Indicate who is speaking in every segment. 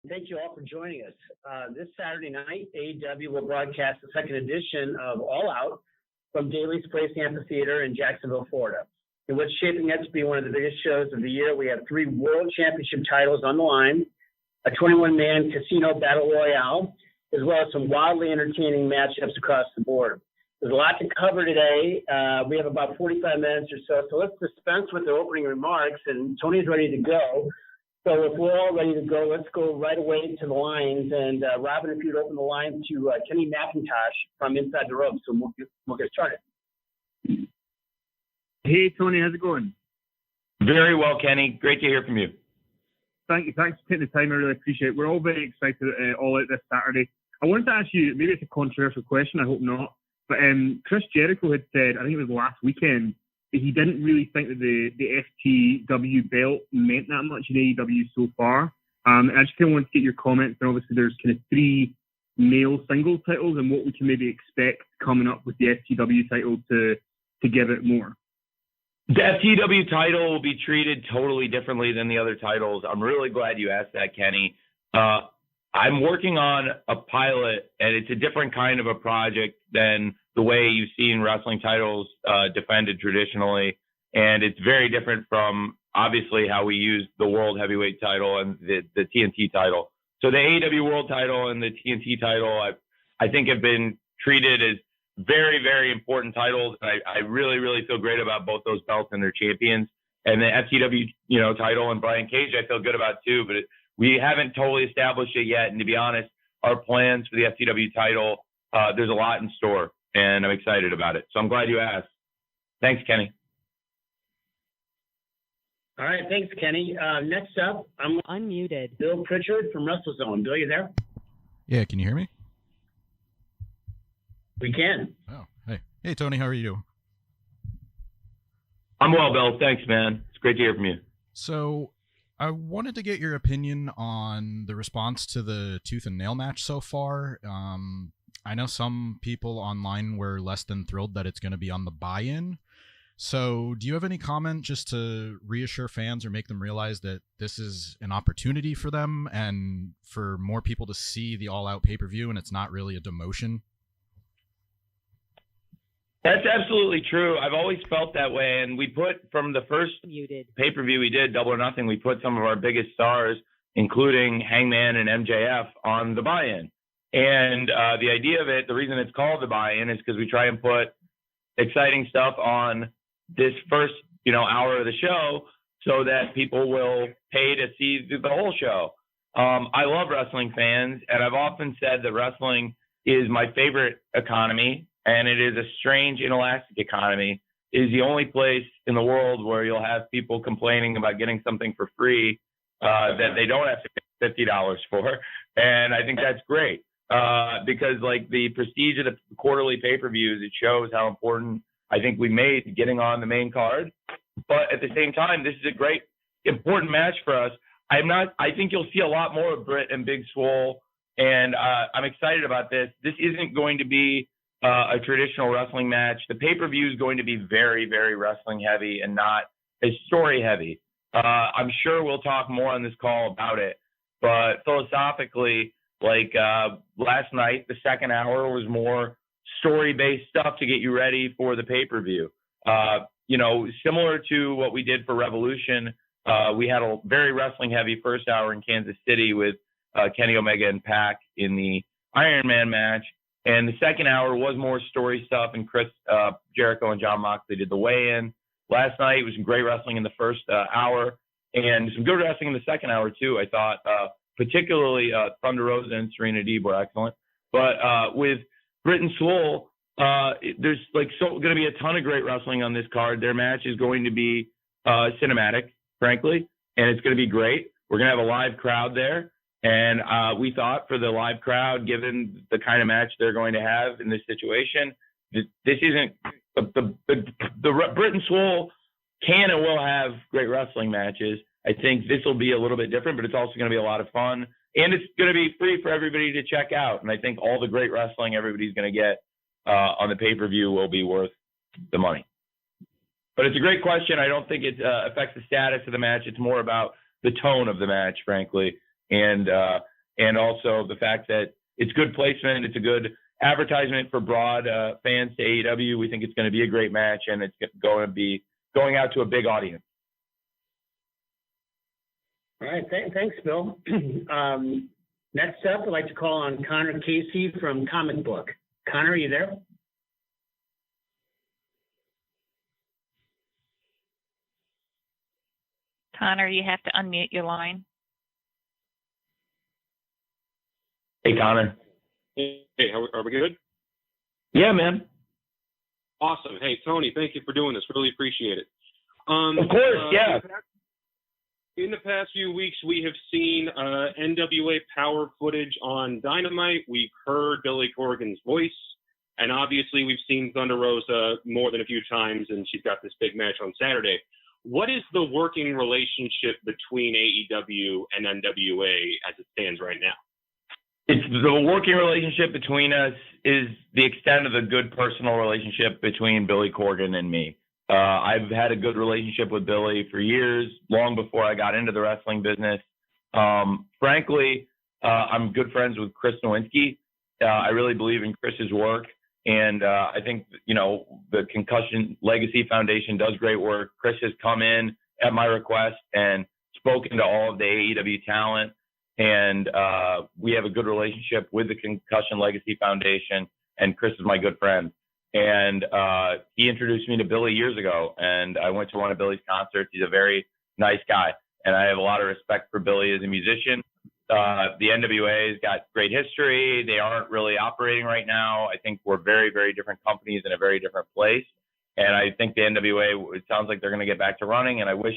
Speaker 1: Thank you all for joining us. This Saturday night, AEW will broadcast the second edition of All Out from Daly's Place Amphitheater in Jacksonville, Florida. In what's shaping up to be one of the biggest shows of the year, we have 3 World Championship titles on the line, a 21-man casino battle royale, as well as some wildly entertaining matchups across the board. There's a lot to cover today. We have about 45 minutes or so let's dispense with the opening remarks, and Tony's ready to go. So if we're all ready to go, let's go right away to the lines. And Robin, if you'd open the line to Kenny McIntosh from Inside the Ropes, so we'll get started.
Speaker 2: Hey, Tony, how's it going?
Speaker 3: Very well, Kenny. Great to hear from you.
Speaker 2: Thank you. Thanks for taking the time. I really appreciate it. We're all very excited All Out this Saturday. I wanted to ask you, maybe it's a controversial question, I hope not, but Chris Jericho had said, I think it was last weekend, that he didn't really think that the FTW belt meant that much in AEW so far. And I just kind of wanted to get your comments. And obviously, there's kind of 3 male singles titles and what we can maybe expect coming up with the FTW title to give it more.
Speaker 3: The FTW title will be treated totally differently than the other titles. I'm really glad you asked that, Kenny. I'm working on a pilot, and it's a different kind of a project than the way you've seen wrestling titles defended traditionally. And it's very different from, obviously, how we use the World Heavyweight title and the TNT title. So the AEW World title and the TNT title, I think have been treated as very, very important titles. I really, really feel great about both those belts and their champions. And the FTW, title and Brian Cage, I feel good about too, but we haven't totally established it yet. And to be honest, our plans for the FTW title, there's a lot in store, and I'm excited about it. So I'm glad you asked. Thanks, Kenny.
Speaker 1: All right, thanks, Kenny. Next up, I'm
Speaker 4: unmuted.
Speaker 1: Bill Pritchard from WrestleZone. Bill, you there?
Speaker 5: Yeah, can you hear me?
Speaker 1: We can.
Speaker 5: Oh, hey. Hey, Tony, how are you doing?
Speaker 3: I'm well, Bill. Thanks, man. It's great to hear from you.
Speaker 5: So I wanted to get your opinion on the response to the tooth and nail match so far. I know some people online were less than thrilled that it's going to be on the buy-in. So do you have any comment just to reassure fans or make them realize that this is an opportunity for them and for more people to see the all-out pay-per-view and it's not really a demotion?
Speaker 3: That's absolutely true. I've always felt that way. And we put, from the first pay-per-view we did, Double or Nothing, we put some of our biggest stars, including Hangman and MJF, on the buy-in. And the idea of it, the reason it's called the buy-in is because we try and put exciting stuff on this first, hour of the show so that people will pay to see the whole show. I love wrestling fans, and I've often said that wrestling is my favorite economy, and it is a strange, inelastic economy. It is the only place in the world where you'll have people complaining about getting something for free that they don't have to pay $50 for. And I think that's great because, like, the prestige of the quarterly pay-per-views, it shows how important I think we made getting on the main card. But at the same time, this is a great, important match for us. I think you'll see a lot more of Britt and Big Swole, and I'm excited about this. This isn't going to be a traditional wrestling match. The pay-per-view is going to be very, very wrestling heavy and not as story heavy. I'm sure we'll talk more on this call about it, but philosophically, last night, the second hour was more story-based stuff to get you ready for the pay-per-view. Similar to what we did for Revolution, we had a very wrestling heavy first hour in Kansas City with Kenny Omega and Pac in the Iron Man match. And the second hour was more story stuff, and Chris Jericho and John Moxley did the weigh-in. Last night was some great wrestling in the first hour, and some good wrestling in the second hour, too. I thought particularly Thunder Rosa and Serena Deeb were excellent. But with Britt and Swole, there's going to be a ton of great wrestling on this card. Their match is going to be cinematic, frankly, and it's going to be great. We're going to have a live crowd there. And we thought for the live crowd, given the kind of match they're going to have in this situation, this isn't the Britt and Swole can and will have great wrestling matches. I think this will be a little bit different, but it's also going to be a lot of fun. And it's going to be free for everybody to check out. And I think all the great wrestling everybody's going to get on the pay-per-view will be worth the money. But it's a great question. I don't think it affects the status of the match. It's more about the tone of the match, frankly, and also the fact that it's good placement. It's a good advertisement for broad fans to AEW. We think it's going to be a great match, and it's going to be going out to a big audience.
Speaker 1: All right. Thanks, Bill. Next up, I'd like to call on Connor Casey from Comic Book. Connor, are you there?
Speaker 4: Connor, you have to unmute your line.
Speaker 3: Hey, Connor.
Speaker 6: Hey, are we good?
Speaker 3: Yeah, man.
Speaker 6: Awesome. Hey, Tony, thank you for doing this. Really appreciate it.
Speaker 3: Of course, yeah.
Speaker 6: In the past few weeks, we have seen NWA power footage on Dynamite. We've heard Billy Corgan's voice, and obviously we've seen Thunder Rosa more than a few times, and she's got this big match on Saturday. What is the working relationship between AEW and NWA as it stands right now?
Speaker 3: It's the working relationship between us is the extent of the good personal relationship between Billy Corgan and me. I've had a good relationship with Billy for years, long before I got into the wrestling business. Frankly, I'm good friends with Chris Nowinski. I really believe in Chris's work. And I think, the Concussion Legacy Foundation does great work. Chris has come in at my request and spoken to all of the AEW talent. And we have a good relationship with the Concussion Legacy Foundation. And Chris is my good friend. And he introduced me to Billy years ago. And I went to one of Billy's concerts. He's a very nice guy. And I have a lot of respect for Billy as a musician. The NWA's got great history. They aren't really operating right now. I think we're very, very different companies in a very different place. And I think the NWA, it sounds like they're going to get back to running. And I wish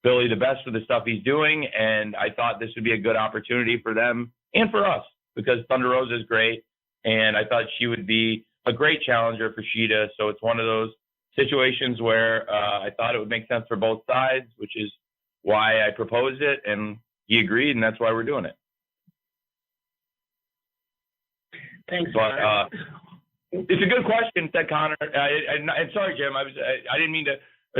Speaker 3: Billy the best for the stuff he's doing. And I thought this would be a good opportunity for them and for us because Thunder Rosa is great. And I thought she would be a great challenger for Shida. So it's one of those situations where I thought it would make sense for both sides, which is why I proposed it. And he agreed, and that's why we're doing it.
Speaker 1: Thanks,
Speaker 3: but it's a good question, said Connor. And sorry, Jim, I didn't mean to.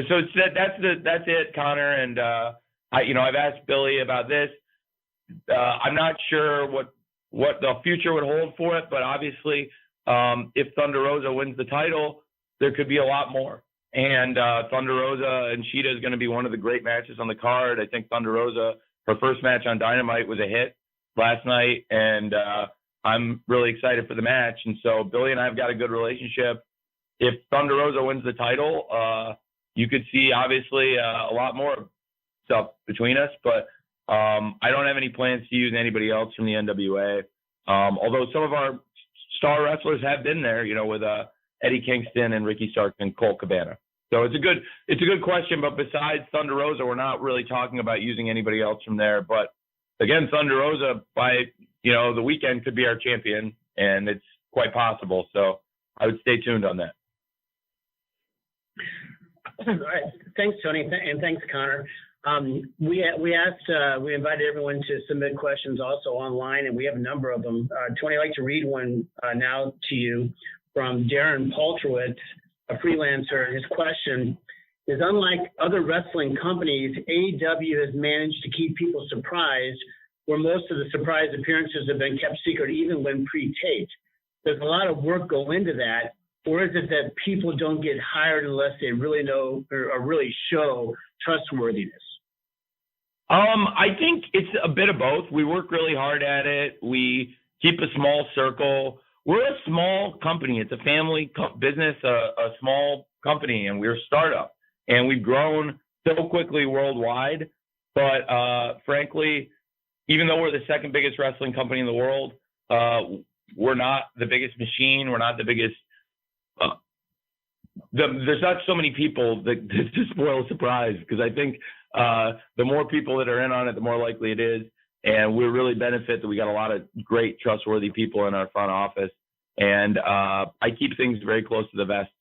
Speaker 3: So that's it, Connor. And I've asked Billy about this. I'm not sure what the future would hold for it, but obviously, if Thunder Rosa wins the title, there could be a lot more. And Thunder Rosa and Shida is going to be one of the great matches on the card. I think Thunder Rosa, her first match on Dynamite was a hit last night, and I'm really excited for the match. And so Billy and I have got a good relationship. If Thunder Rosa wins the title, you could see obviously a lot more stuff between us, but I don't have any plans to use anybody else from the NWA. Although some of our star wrestlers have been there, with Eddie Kingston and Ricky Starks and Colt Cabana. So it's a good question, but besides Thunder Rosa, we're not really talking about using anybody else from there. But again, Thunder Rosa by the weekend could be our champion, and it's quite possible. So I would stay tuned on that.
Speaker 1: All right. Thanks, Tony, and thanks, Connor. We invited everyone to submit questions also online, and we have a number of them. Tony, I'd like to read one now to you from Darren Paltrowitz, a freelancer. His question is, unlike other wrestling companies, AEW has managed to keep people surprised, where most of the surprise appearances have been kept secret even when pre-taped. There's a lot of work go into that, or is it that people don't get hired unless they really know or really show trustworthiness?
Speaker 3: I think it's a bit of both. We work really hard at it. We keep a small circle. We're a small company. It's a family business, a small company, and we're a startup. And we've grown so quickly worldwide. But frankly, even though we're the second biggest wrestling company in the world, we're not the biggest machine. We're not the biggest. There's not so many people that to spoil a surprise, because I think the more people that are in on it, the more likely it is. And we really benefit that we got a lot of great, trustworthy people in our front office. And I keep things very close to the vest,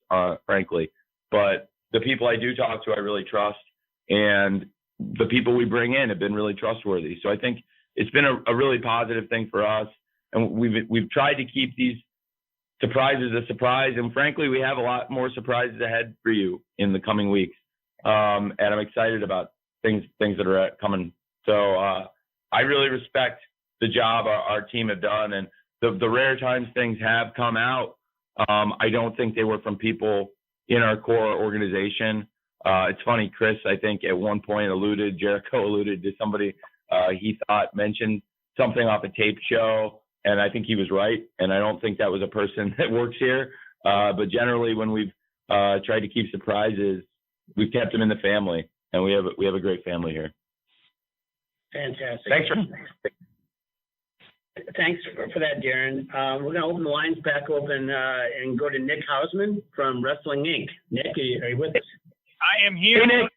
Speaker 3: frankly. But the people I do talk to, I really trust. And the people we bring in have been really trustworthy. So I think it's been a really positive thing for us. And we've tried to keep these surprises a surprise. And frankly, we have a lot more surprises ahead for you in the coming weeks. and I'm excited about things that are coming. So I really respect the job our team have done, and the rare times things have come out, I don't think they were from people in our core organization. It's funny, Chris, I think at one point Jericho alluded to somebody he thought mentioned something off a tape show, and I think he was right. And I don't think that was a person that works here. But generally, when we've tried to keep surprises, we've kept them in the family, and we have a great family here.
Speaker 1: Fantastic.
Speaker 3: Thanks
Speaker 1: for that, Darren. We're going to open the lines back open and go to Nick Hausman from Wrestling Inc. Nick, are you with us?
Speaker 7: I am here.
Speaker 3: Hey, Nick.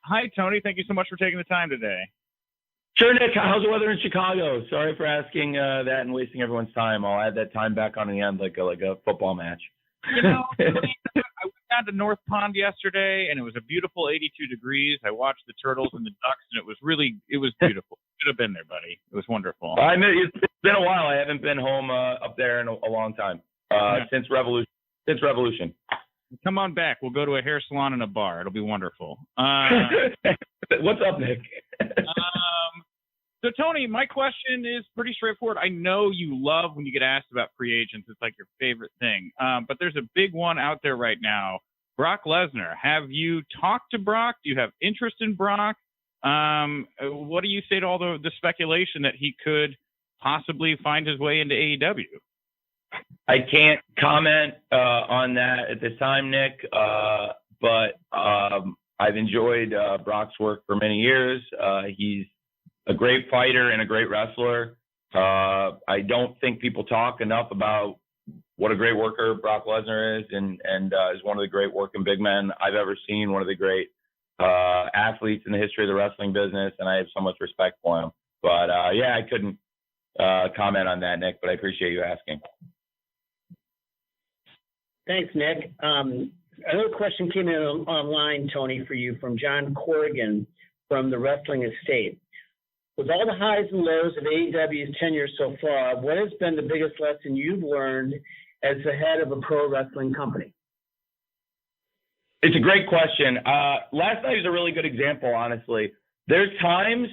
Speaker 7: Hi, Tony. Thank you so much for taking the time today.
Speaker 3: Sure, Nick. How's the weather in Chicago? Sorry for asking that and wasting everyone's time. I'll add that time back on the end like a football match.
Speaker 7: You know, I went down to North Pond yesterday, and it was a beautiful 82 degrees. I watched the turtles and the ducks, and it was beautiful. Should have been there, buddy. It was wonderful.
Speaker 3: I know it's been a while. I haven't been home up there in a long time since Revolution.
Speaker 7: Come on back. We'll go to a hair salon and a bar. It'll be wonderful.
Speaker 3: What's up, Nick?
Speaker 7: So, Tony, my question is pretty straightforward. I know you love when you get asked about free agents. It's like your favorite thing. But there's a big one out there right now. Brock Lesnar. Have you talked to Brock? Do you have interest in Brock? What do you say to all the speculation that he could possibly find his way into AEW?
Speaker 3: I can't comment on that at this time, Nick. But I've enjoyed Brock's work for many years. He's a great fighter and a great wrestler. I don't think people talk enough about what a great worker Brock Lesnar is, and is one of the great working big men I've ever seen, one of the great athletes in the history of the wrestling business, and I have so much respect for him. But I couldn't comment on that, Nick, but I appreciate you asking.
Speaker 1: Thanks, Nick. Another question came in online, Tony, for you from John Corrigan from the Wrestling Estate. With all the highs and lows of AEW's tenure so far, what has been the biggest lesson you've learned as the head of a pro wrestling company?
Speaker 3: It's a great question. Last night was a really good example, honestly. There's times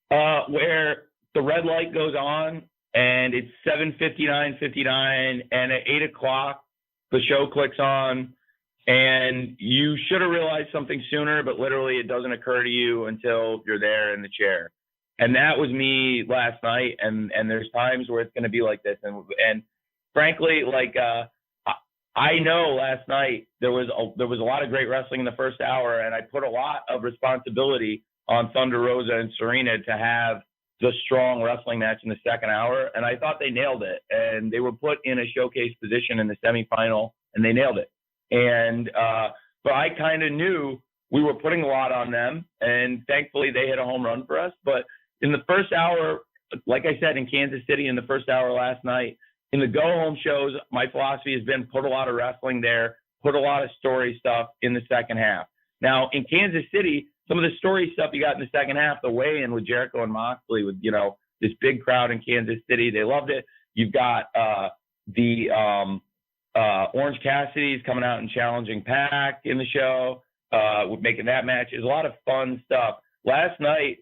Speaker 3: where the red light goes on and it's 7:59, and at 8 o'clock, the show clicks on, and you should have realized something sooner, but literally it doesn't occur to you until you're there in the chair. And that was me last night, and there's times where it's going to be like this. And frankly, like I know last night there was a lot of great wrestling in the first hour, and I put a lot of responsibility on Thunder Rosa and Serena to have the strong wrestling match in the second hour, and I thought they nailed it. And they were put in a showcase position in the semifinal, and they nailed it. And but I kind of knew we were putting a lot on them, and thankfully they hit a home run for us. But in the first hour, like I said, in Kansas City in the first hour last night, in the go-home shows, my philosophy has been put a lot of wrestling there, put a lot of story stuff in the second half. Now, in Kansas City, some of the story stuff you got in the second half, the weigh-in with Jericho and Moxley, with, you know, this big crowd in Kansas City, they loved it. You've got Orange Cassidy's coming out and challenging Pac in the show, with making that match. There's a lot of fun stuff. Last night,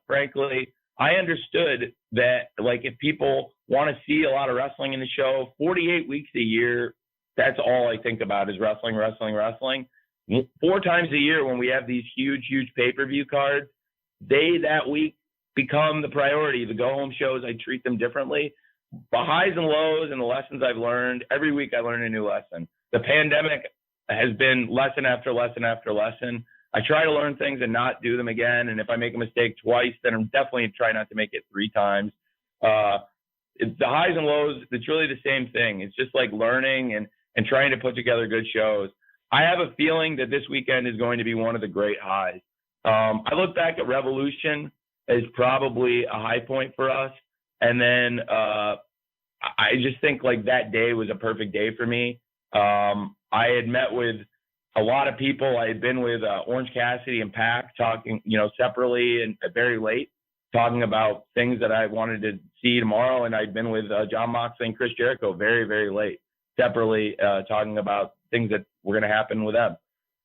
Speaker 3: frankly, I understood that, like, if people want to see a lot of wrestling in the show, 48 weeks a year, that's all I think about is wrestling. 4 times a year when we have these huge pay-per-view cards, they that week become the priority. The go-home shows, I treat them differently. The highs and lows and the lessons I've learned, every week I learn a new lesson. The pandemic has been lesson after lesson after lesson. I try to learn things and not do them again. And if I make a mistake twice, then I'm definitely try not to make it 3 times. It's the highs and lows, it's really the same thing. It's just like learning and trying to put together good shows. I have a feeling that this weekend is going to be one of the great highs. I look back at Revolution as probably a high point for us. And then I just think like that day was a perfect day for me. I had met with a lot of people. I had been with Orange Cassidy and Pac talking, you know, separately and very late, talking about things that I wanted to see tomorrow. And I'd been with John Moxley and Chris Jericho very, very late, separately, talking about things that were going to happen with them.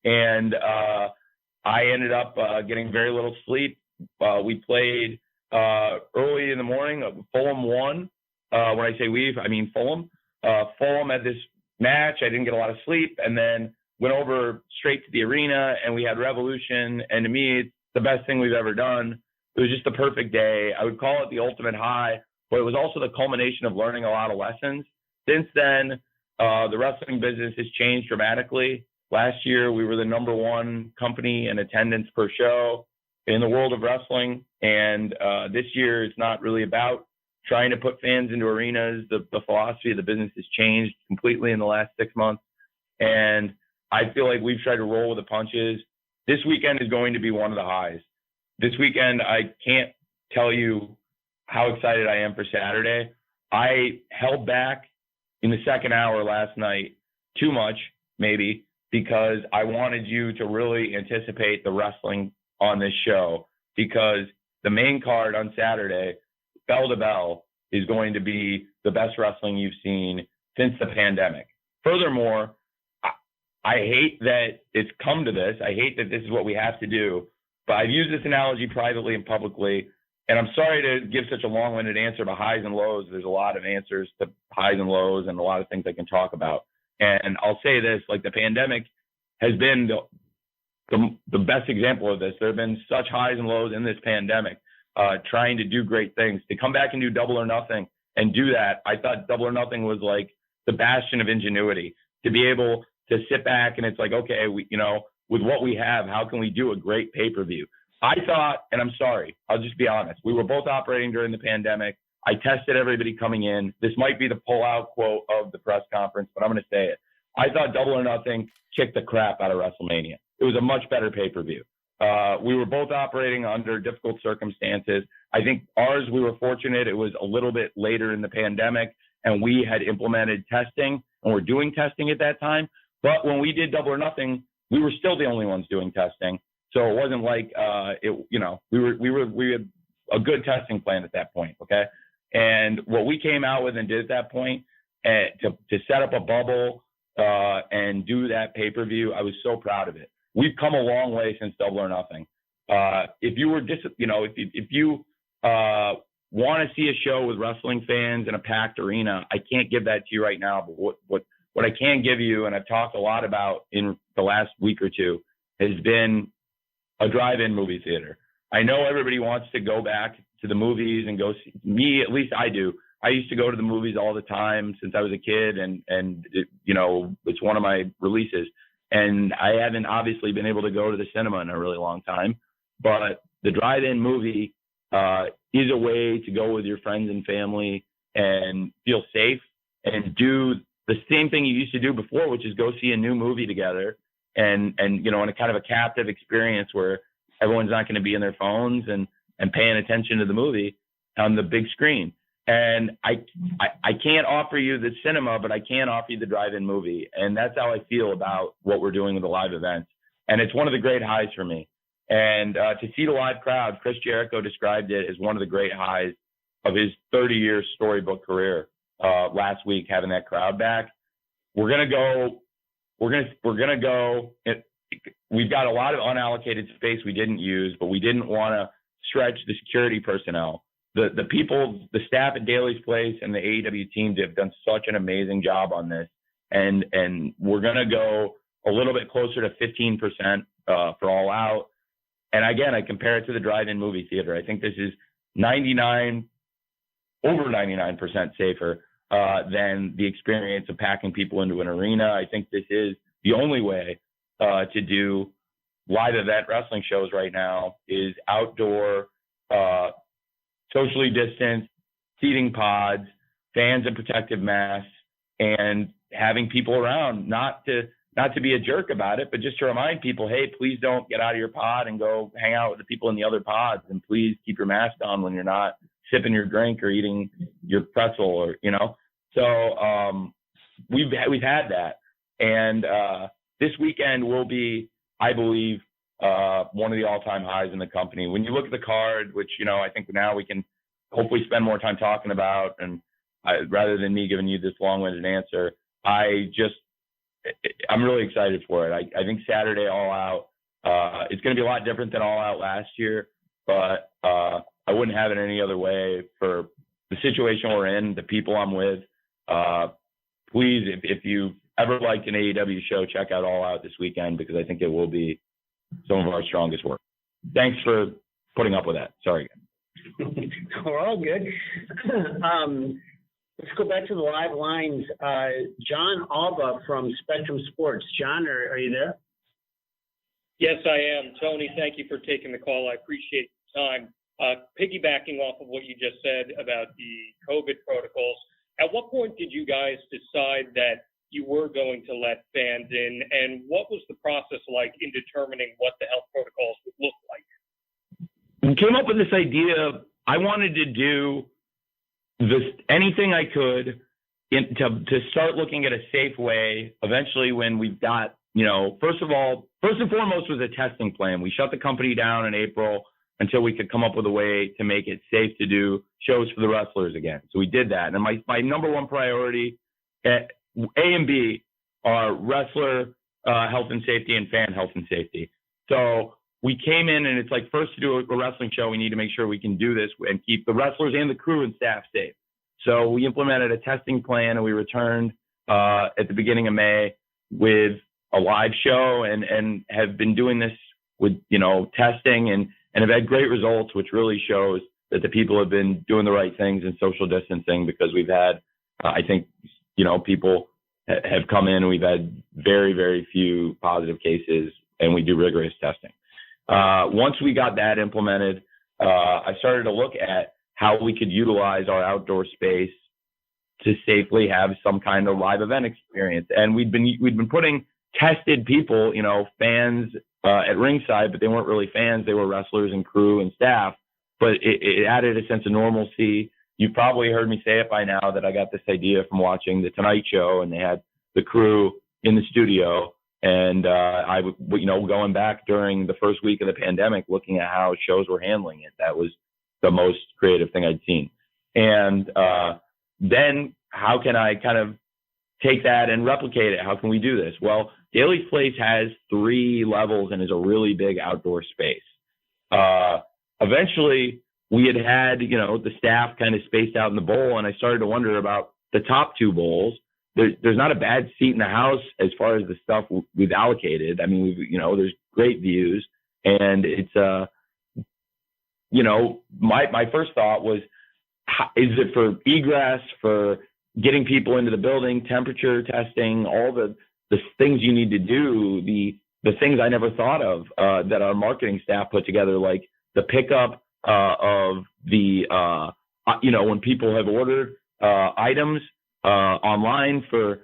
Speaker 3: And I ended up getting very little sleep. We played early in the morning. Fulham won. When I say we, I mean Fulham. Fulham had this match. I didn't get a lot of sleep, and then went over straight to the arena, and we had Revolution. And to me, it's the best thing we've ever done. It was just the perfect day. I would call it the ultimate high, but it was also the culmination of learning a lot of lessons. Since then, the wrestling business has changed dramatically. Last year, we were the number one company in attendance per show in the world of wrestling. And this year, it's not really about trying to put fans into arenas. The philosophy of the business has changed completely in the last 6 months. And I feel like we've tried to roll with the punches. This weekend is going to be one of the highs. This weekend, I can't tell you how excited I am for Saturday. I held back in the second hour last night too much, maybe, because I wanted you to really anticipate the wrestling on this show, because the main card on Saturday, bell to bell, is going to be the best wrestling you've seen since the pandemic. Furthermore, I hate that it's come to this. I hate that this is what we have to do, but I've used this analogy privately and publicly, and I'm sorry to give such a long-winded answer to highs and lows. There's a lot of answers to highs and lows and a lot of things I can talk about. And I'll say this, like, the pandemic has been the best example of this. There have been such highs and lows in this pandemic, trying to do great things. To come back and do Double or Nothing and do that, I thought Double or Nothing was like the bastion of ingenuity. To be able to sit back and it's like, okay, with what we have, how can we do a great pay-per-view? I thought, and I'm sorry, I'll just be honest, we were both operating during the pandemic. I tested everybody coming in. This might be the pull-out quote of the press conference, but I'm going to say it. I thought Double or Nothing kicked the crap out of WrestleMania. It was a much better pay-per-view. We were both operating under difficult circumstances. I think ours, we were fortunate. It was a little bit later in the pandemic, and we had implemented testing, and we're doing testing at that time. But when we did Double or Nothing, we were still the only ones doing testing. So it wasn't like we had a good testing plan at that point. Okay. And what we came out with and did at that point, to set up a bubble and do that pay-per-view, I was so proud of it. We've come a long way since Double or Nothing. If you were if you want to see a show with wrestling fans in a packed arena, I can't give that to you right now. But what I can give you, and I've talked a lot about in the last week or two, has been a drive-in movie theater. I know everybody wants to go back to the movies and go see, me, at least I do. I used to go to the movies all the time since I was a kid, and it's one of my releases. And I haven't obviously been able to go to the cinema in a really long time, but the drive-in movie is a way to go with your friends and family and feel safe and do the same thing you used to do before, which is go see a new movie together and in a kind of a captive experience where everyone's not going to be in their phones and paying attention to the movie on the big screen. And I can't offer you the cinema, but I can offer you the drive-in movie. And that's how I feel about what we're doing with the live events. And it's one of the great highs for me. And to see the live crowd, Chris Jericho described it as one of the great highs of his 30-year storybook career last week, having that crowd back. We're going to go. We've got a lot of unallocated space we didn't use, but we didn't want to stretch the security personnel. The people, the staff at Daly's Place and the AEW team have done such an amazing job on this. And we're going to go a little bit closer to 15% for All Out. And again, I compare it to the drive-in movie theater. I think this is over 99% safer than the experience of packing people into an arena. I think this is the only way to do live event wrestling shows right now is outdoor, socially distanced, seating pods, fans in protective masks, and having people around, not to be a jerk about it, but just to remind people, hey, please don't get out of your pod and go hang out with the people in the other pods, and please keep your mask on when you're not sipping your drink or eating your pretzel, or So we've had that, and this weekend will be, I believe, one of the all-time highs in the company. When you look at the card, which I think now we can hopefully spend more time talking about, and rather than me giving you this long-winded answer, I'm really excited for it. I think Saturday All Out It's going to be a lot different than All Out last year, but I wouldn't have it any other way for the situation we're in, the people I'm with. Please, if you ever liked an AEW show, check out All Out this weekend, because I think it will be some of our strongest work. Thanks for putting up with that. Sorry.
Speaker 1: We're all good. Let's go back to the live lines. John Alba from Spectrum Sports. John, are you there?
Speaker 8: Yes, I am. Tony, thank you for taking the call. I appreciate the time. Piggybacking off of what you just said about the COVID protocols, at what point did you guys decide that you were going to let fans in, and what was the process like in determining what the health protocols would look like?
Speaker 3: We came up with this idea. I wanted to do anything I could to start looking at a safe way. Eventually, when we've got, first and foremost was a testing plan. We shut the company down in April until we could come up with a way to make it safe to do shows for the wrestlers again. So we did that. And my number one priority at A and B are wrestler health and safety and fan health and safety. So we came in and it's like, first to do a wrestling show, we need to make sure we can do this and keep the wrestlers and the crew and staff safe. So we implemented a testing plan, and we returned at the beginning of May with a live show and have been doing this with, testing and have had great results, which really shows that the people have been doing the right things in social distancing, because we've had, I think, people have come in and we've had very, very few positive cases, and we do rigorous testing. Once we got that implemented, I started to look at how we could utilize our outdoor space to safely have some kind of live event experience. And we'd been putting tested people, fans at ringside, but they weren't really fans. They were wrestlers and crew and staff, but it added a sense of normalcy. You've probably heard me say it by now that I got this idea from watching The Tonight Show, and they had the crew in the studio. And I, going back during the first week of the pandemic, looking at how shows were handling it, that was the most creative thing I'd seen. And then how can I kind of take that and replicate it? How can we do this? Well, Daly's Place has 3 levels and is a really big outdoor space. Eventually, we had the staff kind of spaced out in the bowl, and I started to wonder about the top 2 bowls. There's not a bad seat in the house as far as the stuff we've allocated. I mean, there's great views, and it's my first thought was, is it for egress, for getting people into the building, temperature testing, all the things you need to do, the things I never thought of that our marketing staff put together, like the pickup of the when people have ordered items online for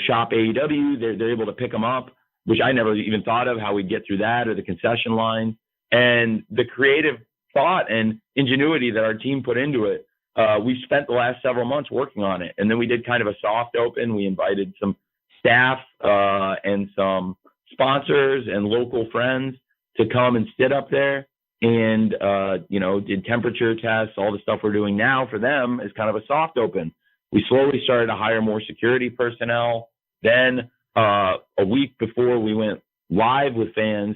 Speaker 3: shop AEW, they're able to pick them up, which I never even thought of, how we'd get through that, or the concession line, and the creative thought and ingenuity that our team put into it. We spent the last several months working on it, and then we did kind of a soft open. We invited some staff and some sponsors and local friends to come and sit up there and did temperature tests, all the stuff we're doing now for them is kind of a soft open. We slowly started to hire more security personnel. Then a week before we went live with fans,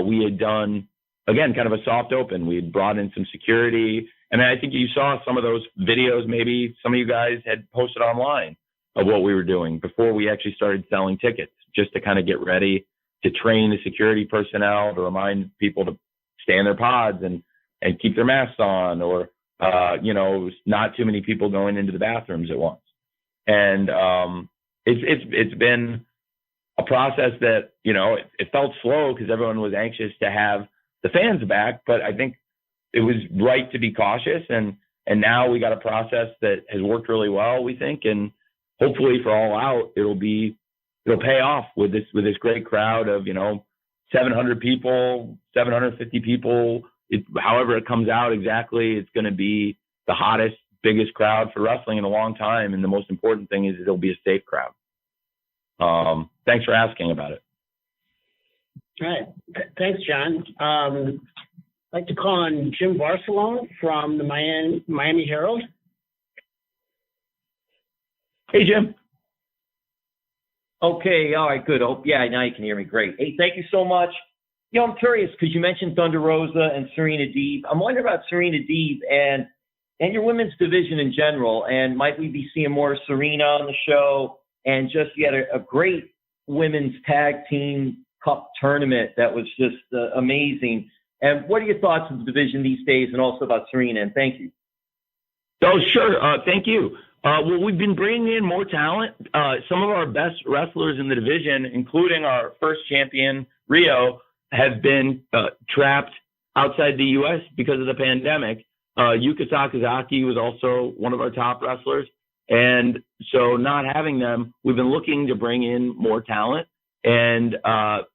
Speaker 3: we had done, again, kind of a soft open. We had brought in some security. And I think you saw some of those videos, maybe some of you guys had posted online of what we were doing before we actually started selling tickets, just to kind of get ready to train the security personnel, to remind people to stay in their pods and keep their masks on, or, not too many people going into the bathrooms at once. And it's been a process that, it felt slow because everyone was anxious to have the fans back, but I think it was right to be cautious. And now we got a process that has worked really well, we think, and hopefully for All Out, it'll pay off with this great crowd of, 700 people, 750 people. However it comes out exactly, it's going to be the hottest, biggest crowd for wrestling in a long time. And the most important thing is it'll be a safe crowd. Thanks for asking about it.
Speaker 1: All right. Thanks, John. I'd like to call on Jim Barcelona from the Miami Herald.
Speaker 3: Hey, Jim.
Speaker 9: Okay, all right, good. Oh, yeah, now you can hear me. Great. Hey, thank you so much. I'm curious because you mentioned Thunder Rosa and Serena Deeb. I'm wondering about Serena Deeb and your women's division in general. And might we be seeing more Serena on the show? And just you had a great women's tag team cup tournament that was just amazing. And what are your thoughts of the division these days, and also about Serena? And thank you.
Speaker 3: Oh, sure. Thank you. Well, we've been bringing in more talent. Some of our best wrestlers in the division, including our first champion, Rio, have been trapped outside the U.S. because of the pandemic. Yuka Sakazaki was also one of our top wrestlers. And so not having them, we've been looking to bring in more talent. And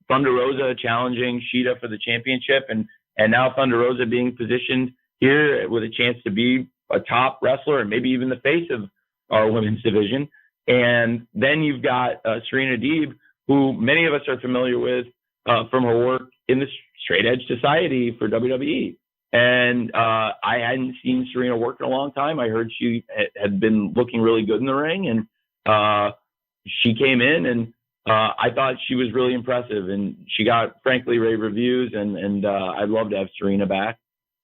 Speaker 3: Thunder Rosa challenging Shida for the championship. And now Thunder Rosa being positioned here with a chance to be a top wrestler and maybe even the face of our women's division. And then you've got Serena Deeb, who many of us are familiar with from her work in the Straight Edge Society for WWE. And I hadn't seen Serena work in a long time. I heard she had been looking really good in the ring, and she came in, and I thought she was really impressive. And she got, frankly, rave reviews, and I'd love to have Serena back.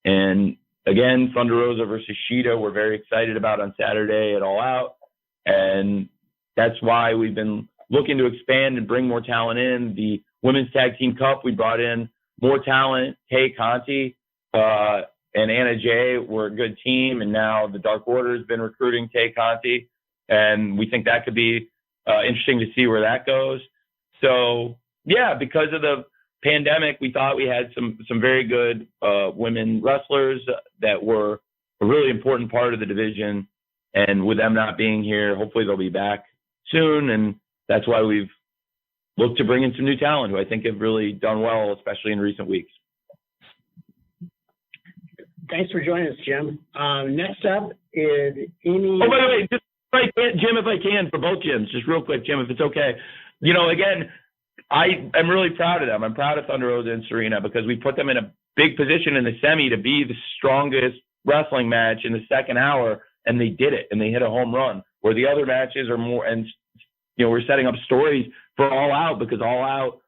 Speaker 3: And again, Thunder Rosa versus Shida, we're very excited about on Saturday at All Out. And that's why we've been looking to expand and bring more talent in. The Women's Tag Team Cup, we brought in more talent. Tay Conti and Anna Jay were a good team. And now the Dark Order has been recruiting Tay Conti. And we think that could be interesting to see where that goes. So, yeah, because of the pandemic, we thought we had some very good women wrestlers that were a really important part of the division. And with them not being here, hopefully they'll be back soon. And that's why we've looked to bring in some new talent who I think have really done well, especially in recent weeks.
Speaker 1: Thanks for joining us, Jim. Next up is Amy.
Speaker 3: Oh, by the way, just Jim, if I can, for both Jims, just real quick, Jim, if it's okay. Again, I am really proud of them. I'm proud of Thunder Rosa and Serena because we put them in a big position in the semi to be the strongest wrestling match in the second hour, and they did it, and they hit a home run. Where the other matches are more, and we're setting up stories for All Out because All Out,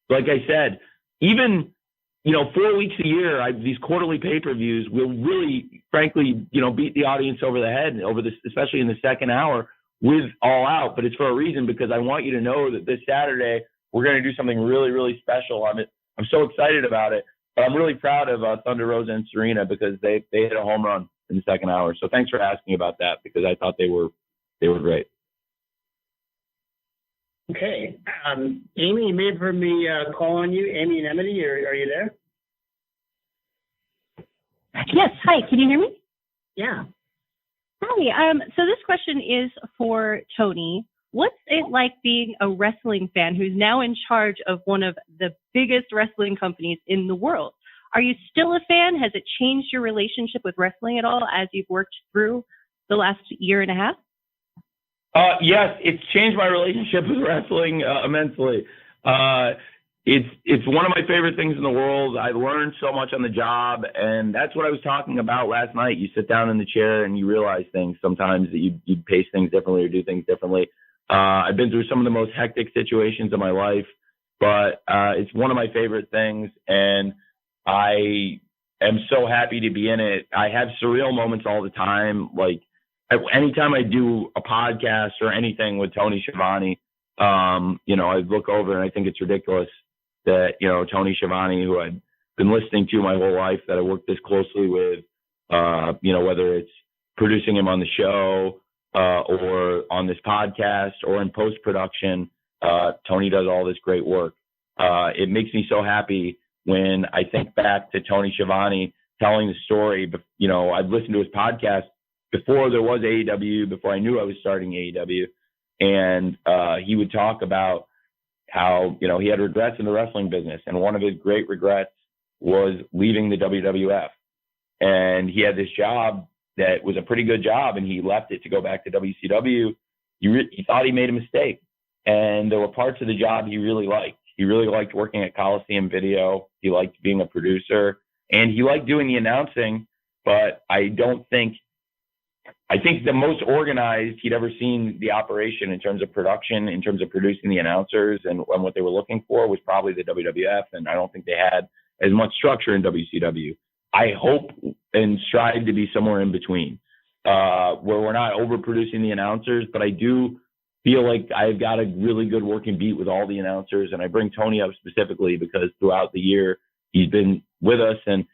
Speaker 3: like I said, even 4 weeks a year, these quarterly pay-per-views will really, frankly, beat the audience over the head over this, especially in the second hour with All Out. But it's for a reason because I want you to know that this Saturday we're going to do something really, really special. I'm so excited about it. But I'm really proud of Thunder Rosa and Serena because they hit a home run in the second hour. So thanks for asking about that because I thought they were great.
Speaker 1: Okay. Amy, you may have heard me call on you. Amy and Emily, are you there?
Speaker 10: Yes. Hi. Can you hear me?
Speaker 1: Yeah.
Speaker 10: Hi. So this question is for Tony. What's it like being a wrestling fan who's now in charge of one of the biggest wrestling companies in the world? Are you still a fan? Has it changed your relationship with wrestling at all as you've worked through the last year and a half?
Speaker 3: Yes, it's changed my relationship with wrestling immensely. It's one of my favorite things in the world. I learned so much on the job, and that's what I was talking about last night. You sit down in the chair and you realize things sometimes that you pace things differently or do things differently. I've been through some of the most hectic situations of my life, but it's one of my favorite things, and I am so happy to be in it. I have surreal moments all the time. Like anytime I do a podcast or anything with Tony Schiavone, I look over and I think it's ridiculous that, Tony Schiavone, who I've been listening to my whole life, that I work this closely with, whether it's producing him on the show, or on this podcast or in post-production, Tony does all this great work. It makes me so happy when I think back to Tony Schiavone telling the story. I've listened to his podcast before there was AEW, before I knew I was starting AEW. And he would talk about how, he had regrets in the wrestling business. And one of his great regrets was leaving the WWF. And he had this job that was a pretty good job, and he left it to go back to WCW. He thought he made a mistake. And there were parts of the job he really liked. He really liked working at Coliseum Video. He liked being a producer, and he liked doing the announcing, but I don't think I think the most organized he'd ever seen the operation in terms of production, in terms of producing the announcers and what they were looking for was probably the WWF. And I don't think they had as much structure in WCW. I hope and strive to be somewhere in between, where we're not overproducing the announcers, but I do feel like I've got a really good working beat with all the announcers. And I bring Tony up specifically because throughout the year, he's been with us. And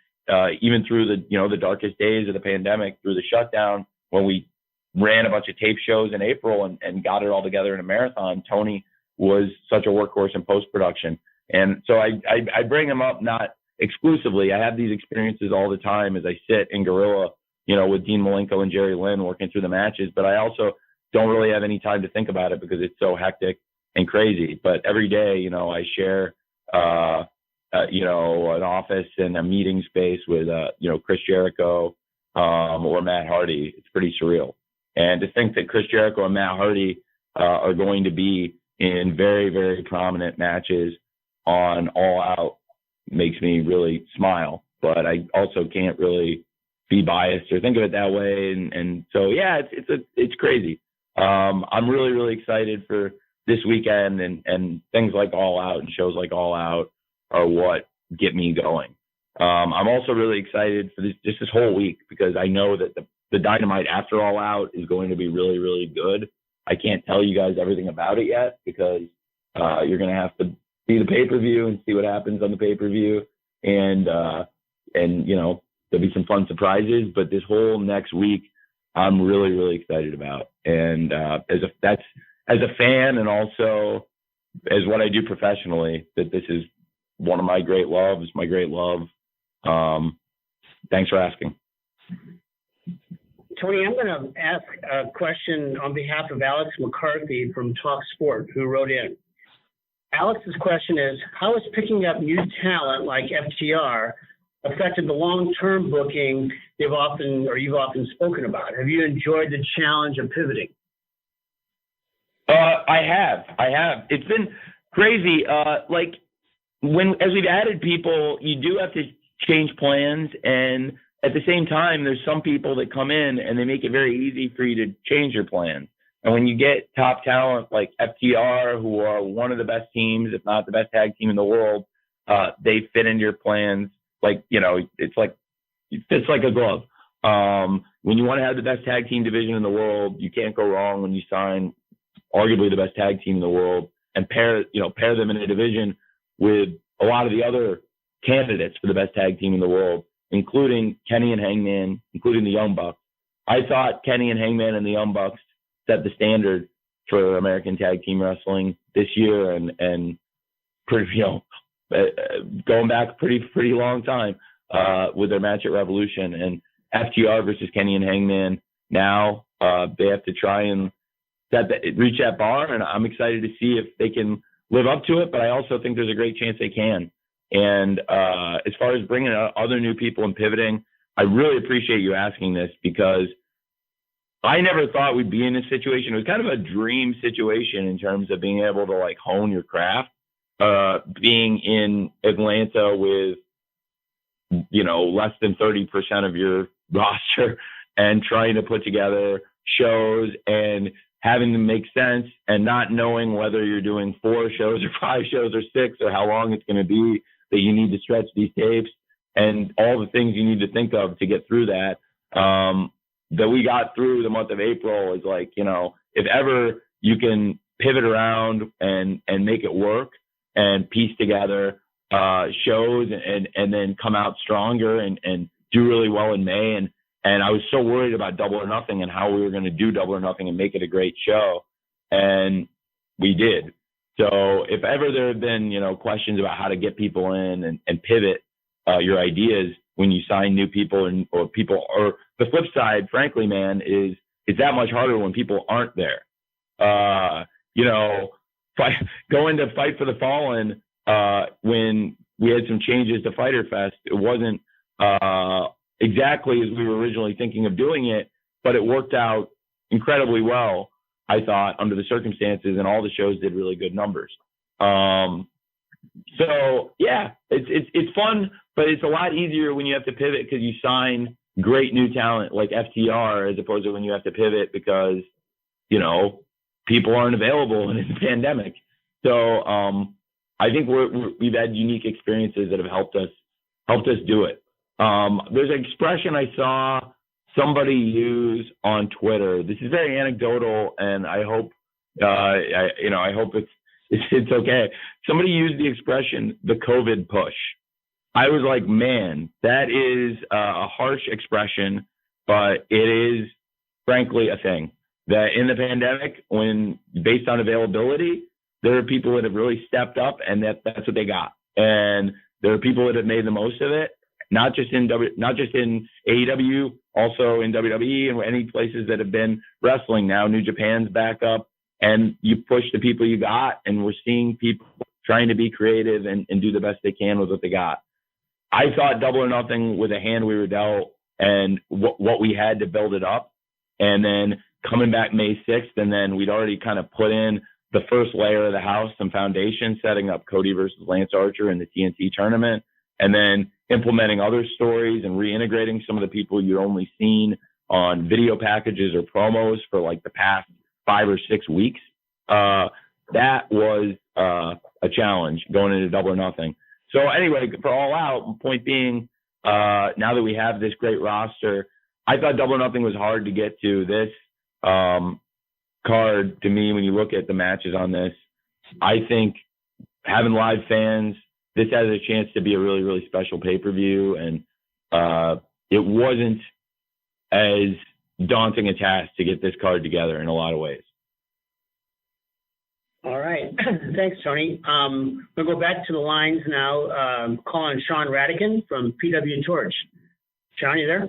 Speaker 3: even through the darkest days of the pandemic, through the shutdown, when we ran a bunch of tape shows in April and got it all together in a marathon, Tony was such a workhorse in post-production. And so I bring him up not exclusively. I have these experiences all the time as I sit in Gorilla, with Dean Malenko and Jerry Lynn working through the matches, but I also don't really have any time to think about it because it's so hectic and crazy. But every day, I share, an office and a meeting space with, Chris Jericho, or Matt Hardy. It's pretty surreal. And to think that Chris Jericho and Matt Hardy are going to be in very, very prominent matches on All Out makes me really smile. But I also can't really be biased or think of it that way. And so, yeah, it's crazy. I'm really, really excited for this weekend, and things like All Out and shows like All Out are what get me going. I'm also really excited for this whole week because I know that the Dynamite after All Out is going to be really, really good. I can't tell you guys everything about it yet because you're going to have to see the pay-per-view and see what happens on the pay-per-view. And there'll be some fun surprises, but this whole next week, I'm really, really excited about. And as a fan and also as what I do professionally, that this is one of my great loves, my great love. Thanks for asking.
Speaker 1: Tony, I'm going to ask a question on behalf of Alex McCarthy from Talk Sport, who wrote in. Alex's question is, how has picking up new talent like FTR affected the long-term booking you've often spoken about? Have you enjoyed the challenge of pivoting?
Speaker 3: I have. It's been crazy. As we've added people, you do have to change plans. And at the same time, there's some people that come in and they make it very easy for you to change your plans. And when you get top talent like FTR, who are one of the best teams, if not the best tag team in the world, they fit into your plans. It fits like a glove. When you want to have the best tag team division in the world, you can't go wrong when you sign arguably the best tag team in the world and pair them in a division with a lot of the other candidates for the best tag team in the world, including Kenny and Hangman, including the Young Bucks. I thought Kenny and Hangman and the Young Bucks set the standard for American tag team wrestling this year and pretty, going back a pretty long time with their match at Revolution. And FTR versus Kenny and Hangman, now they have to try and reach that bar, and I'm excited to see if they can live up to it, but I also think there's a great chance they can. And as far as bringing other new people and pivoting, I really appreciate you asking this because I never thought we'd be in this situation. It was kind of a dream situation in terms of being able to hone your craft, being in Atlanta with, less than 30% of your roster and trying to put together shows and having them make sense and not knowing whether you're doing 4 shows or 5 shows or 6 or how long it's going to be, that you need to stretch these tapes and all the things you need to think of to get through that. That we got through the month of April is if ever you can pivot around and make it work and piece together shows and then come out stronger and do really well in May. And I was so worried about Double or Nothing and how we were going to do Double or Nothing and make it a great show. And we did. So if ever there have been, questions about how to get people in and pivot your ideas when you sign new people or the flip side, frankly, man, is it's that much harder when people aren't there. Going to Fight for the Fallen, when we had some changes to Fyter Fest, it wasn't exactly as we were originally thinking of doing it, but it worked out incredibly well, I thought, under the circumstances, and all the shows did really good numbers. So yeah, it's fun, but it's a lot easier when you have to pivot because you sign great new talent like FTR, as opposed to when you have to pivot because, people aren't available and it's a pandemic. So I think we've had unique experiences that have helped us do it. There's an expression I saw somebody use on Twitter. This is very anecdotal, and I hope I hope it's okay. Somebody used the expression "the COVID push." I was like, man, that is a harsh expression, but it is frankly a thing. That in the pandemic, when based on availability, there are people that have really stepped up, and that's what they got. And there are people that have made the most of it, not just in AEW, also in WWE and any places that have been wrestling now. New Japan's back up, and you push the people you got, and we're seeing people trying to be creative and do the best they can with what they got. I thought Double or Nothing was a hand we were dealt, and what we had to build it up, and then coming back May 6th, and then we'd already kind of put in the first layer of the house, some foundation, setting up Cody versus Lance Archer in the TNT tournament, and then implementing other stories and reintegrating some of the people you'd only seen on video packages or promos for like the past 5 or 6 weeks. That was a challenge going into Double or Nothing. So anyway, for All Out, point being, now that we have this great roster, I thought Double or Nothing was hard to get to. This card, to me, when you look at the matches on this, I think having live fans, this has a chance to be a really, really special pay-per-view, and it wasn't as daunting a task to get this card together in a lot of ways.
Speaker 1: All right. Thanks, Tony. We'll go back to the lines now. Calling Sean Radican from PW Torch. Sean, you there?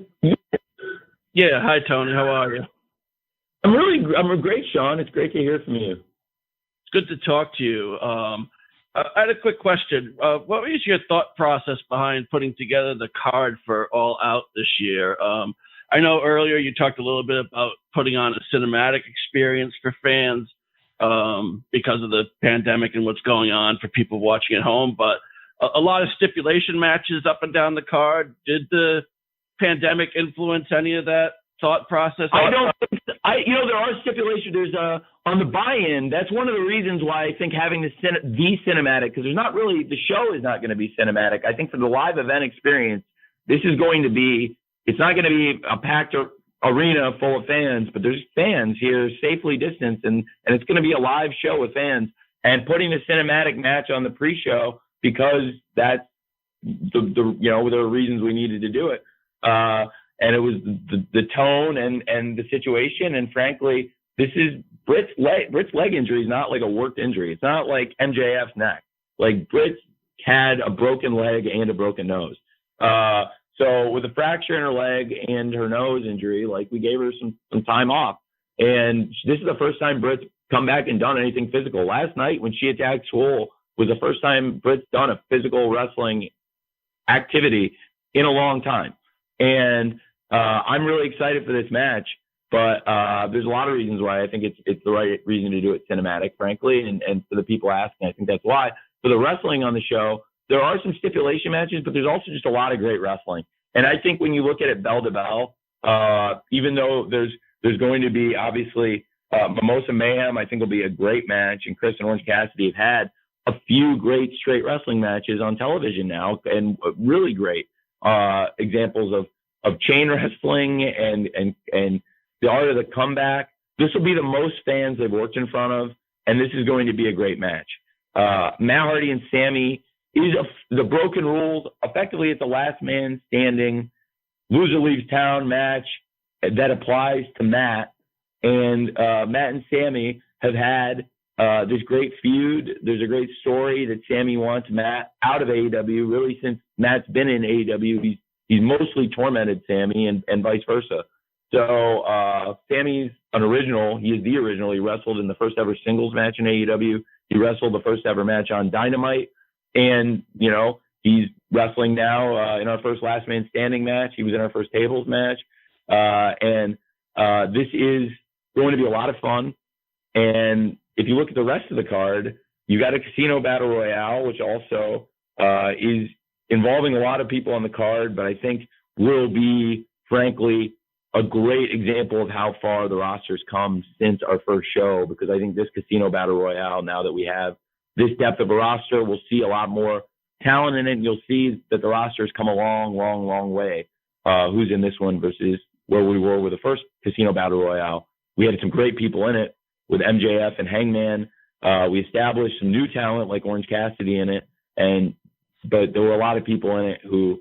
Speaker 11: Yeah. Hi, Tony. How are you?
Speaker 3: I'm great, Sean. It's great to hear from you.
Speaker 11: It's good to talk to you. I had a quick question. What was your thought process behind putting together the card for All Out this year? I know earlier you talked a little bit about putting on a cinematic experience for fans because of the pandemic and what's going on for people watching at home, but a lot of stipulation matches up and down the card. Did the pandemic influence any of that thought process?
Speaker 3: I don't think so. There are stipulations. There's on the buy-in. That's one of the reasons why I think having the cinematic, because there's not really, the show is not going to be cinematic. I think for the live event experience, this is going to be, it's not going to be a packed arena full of fans, but there's fans here safely distanced, and it's going to be a live show with fans. And putting the cinematic match on the pre-show, because that's there are reasons we needed to do it. And it was the tone and the situation. And frankly, this is Britt's leg injury is not like a worked injury. It's not like MJF's neck. Like Britt had a broken leg and a broken nose. So with a fracture in her leg and her nose injury, like we gave her some time off. And this is the first time Britt's come back and done anything physical. Last night when she attacked Swole was the first time Britt's done a physical wrestling activity in a long time. And I'm really excited for this match, but there's a lot of reasons why I think it's the right reason to do it cinematic, frankly, and for the people asking, I think that's why. For the wrestling on the show, there are some stipulation matches, but there's also just a lot of great wrestling. And I think when you look at it bell to bell, even though there's going to be obviously Mimosa Mayhem, I think will be a great match, and Chris and Orange Cassidy have had a few great straight wrestling matches on television now, and really great examples of chain wrestling and the art of the comeback. This will be the most fans they've worked in front of, and this is going to be a great match. Matt Hardy and Sammy is the broken rules. Effectively, it's a last man standing, loser leaves town match that applies to Matt. And Matt and Sammy have had this great feud. There's a great story that Sammy wants Matt out of AEW, really since Matt's been in AEW. He's mostly tormented Sammy and vice versa. So Sammy's an original. He is the original. He wrestled in the first ever singles match in AEW. He wrestled the first ever match on Dynamite. And, he's wrestling now in our first last man standing match. He was in our first tables match. And this is going to be a lot of fun. And if you look at the rest of the card, you got a casino battle royale, which also is involving a lot of people on the card, but I think will be frankly, a great example of how far the roster's come since our first show, because I think this Casino Battle Royale, now that we have this depth of a roster, we'll see a lot more talent in it, and you'll see that the roster's come a long, long, long way. Who's in this one versus where we were with the first Casino Battle Royale. We had some great people in it with MJF and Hangman. We established some new talent like Orange Cassidy in it, but there were a lot of people in it who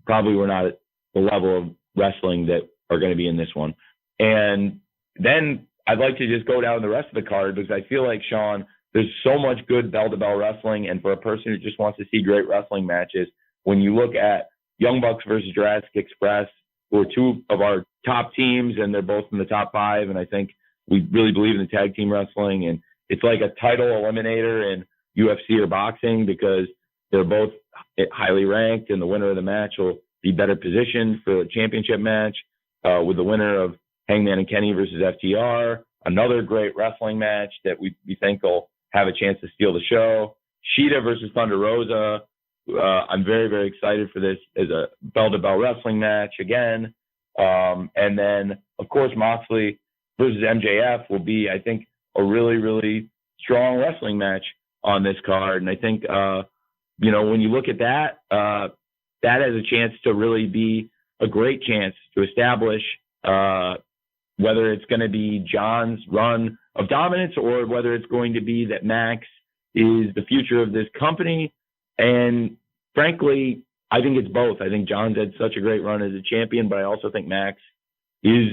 Speaker 3: probably were not at the level of wrestling that are going to be in this one. And then I'd like to just go down the rest of the card, because I feel like, Sean, there's so much good bell-to-bell wrestling, and for a person who just wants to see great wrestling matches, when you look at Young Bucks versus Jurassic Express, who are two of our top teams, and they're both in the top 5, and I think we really believe in the tag team wrestling, and it's like a title eliminator in UFC or boxing, because they're both highly ranked, and the winner of the match will be better positioned for a championship match, with the winner of Hangman and Kenny versus FTR, another great wrestling match that we think will have a chance to steal the show. Shida versus Thunder Rosa. I'm very, very excited for this as a bell-to-bell wrestling match again. And then, of course, Moxley versus MJF will be, I think, a really, really strong wrestling match on this card. And I think, when you look at that, that has a chance to really be a great chance to establish whether it's going to be John's run of dominance or whether it's going to be that Max is the future of this company. And frankly, I think it's both. I think John's had such a great run as a champion, but I also think Max is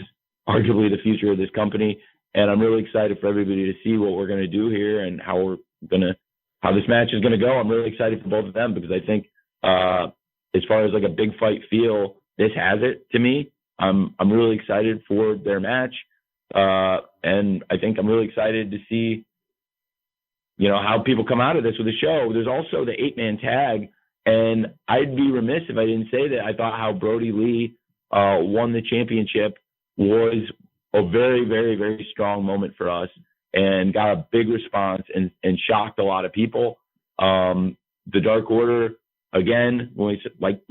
Speaker 3: arguably the future of this company. And I'm really excited for everybody to see what we're going to do here and how this match is going to go. I'm really excited for both of them, because I think as far as like a big fight feel, this has it to me. I'm really excited for their match. And I think I'm really excited to see, how people come out of this with the show. There's also the 8-man tag, and I'd be remiss if I didn't say that I thought how Brody Lee won the championship was a very, very, very strong moment for us, and got a big response and shocked a lot of people. The Dark Order, again, when like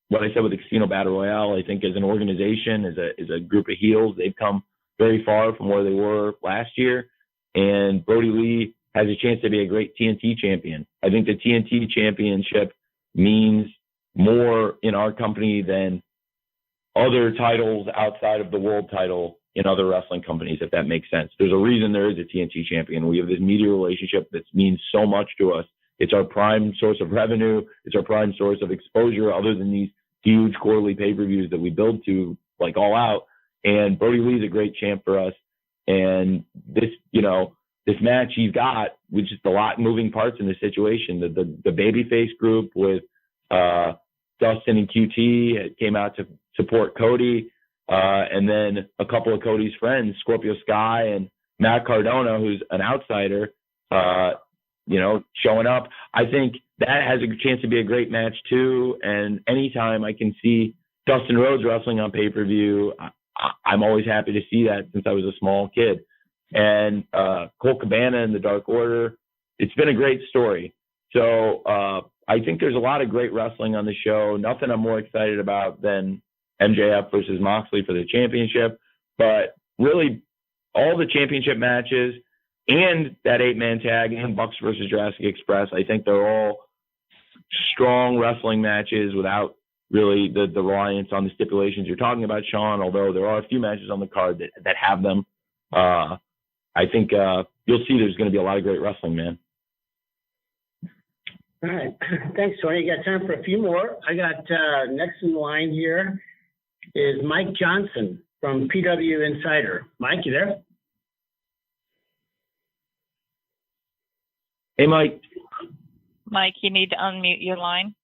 Speaker 3: what I said with the Casino Battle Royale, I think as an organization, as a group of heels, they've come very far from where they were last year. And Brody Lee has a chance to be a great TNT champion. I think the TNT championship means more in our company than other titles outside of the world title in other wrestling companies, if that makes sense. There's a reason there is a TNT champion. We have this media relationship that means so much to us. It's our prime source of revenue. It's our prime source of exposure, other than these huge quarterly pay-per-views that we build to, like All Out. And Brody Lee's a great champ for us. And this, this match he's got, with just a lot moving parts in this situation. The babyface group with Dustin and QT came out to support Cody. And then a couple of Cody's friends, Scorpio Sky and Matt Cardona, who's an outsider, showing up. I think that has a chance to be a great match too. And anytime I can see Dustin Rhodes wrestling on pay-per-view, I'm always happy to see that, since I was a small kid. And Colt Cabana and the Dark Order, it's been a great story. So I think there's a lot of great wrestling on the show. Nothing I'm more excited about than MJF versus Moxley for the championship. But really, all the championship matches and that 8-man tag and Bucks versus Jurassic Express, I think they're all strong wrestling matches without really the reliance on the stipulations you're talking about, Sean, although there are a few matches on the card that have them. I think you'll see there's going to be a lot of great wrestling, man.
Speaker 1: All right. Thanks, Tony. You got time for a few more. I got next in line here is Mike Johnson from PW Insider. Mike, you there?
Speaker 3: Hey, Mike.
Speaker 4: Mike, you need to unmute your line.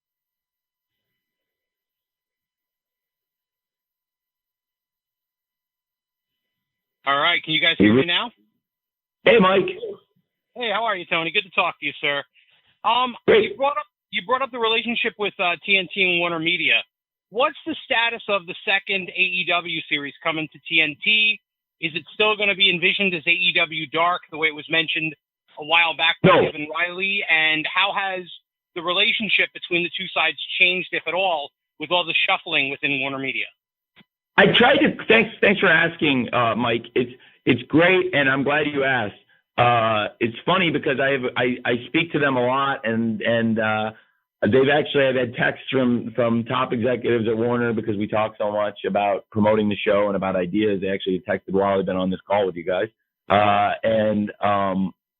Speaker 12: All right. Can you guys hear me now?
Speaker 3: Hey, Mike.
Speaker 12: Hey, how are you, Tony? Good to talk to you, sir.
Speaker 3: Great.
Speaker 12: You brought up the relationship with TNT and Warner Media. What's the status of the second AEW series coming to TNT? Is it still going to be envisioned as AEW Dark, the way it was mentioned a while back by Kevin Riley? And how has the relationship between the two sides changed, if at all, with all the shuffling within Warner Media?
Speaker 3: I tried to. Thanks for asking, Mike. It's great, and I'm glad you asked. It's funny because I speak to them a lot, and I've had texts from top executives at Warner because we talk so much about promoting the show and about ideas. They actually texted while I've been on this call with you guys, and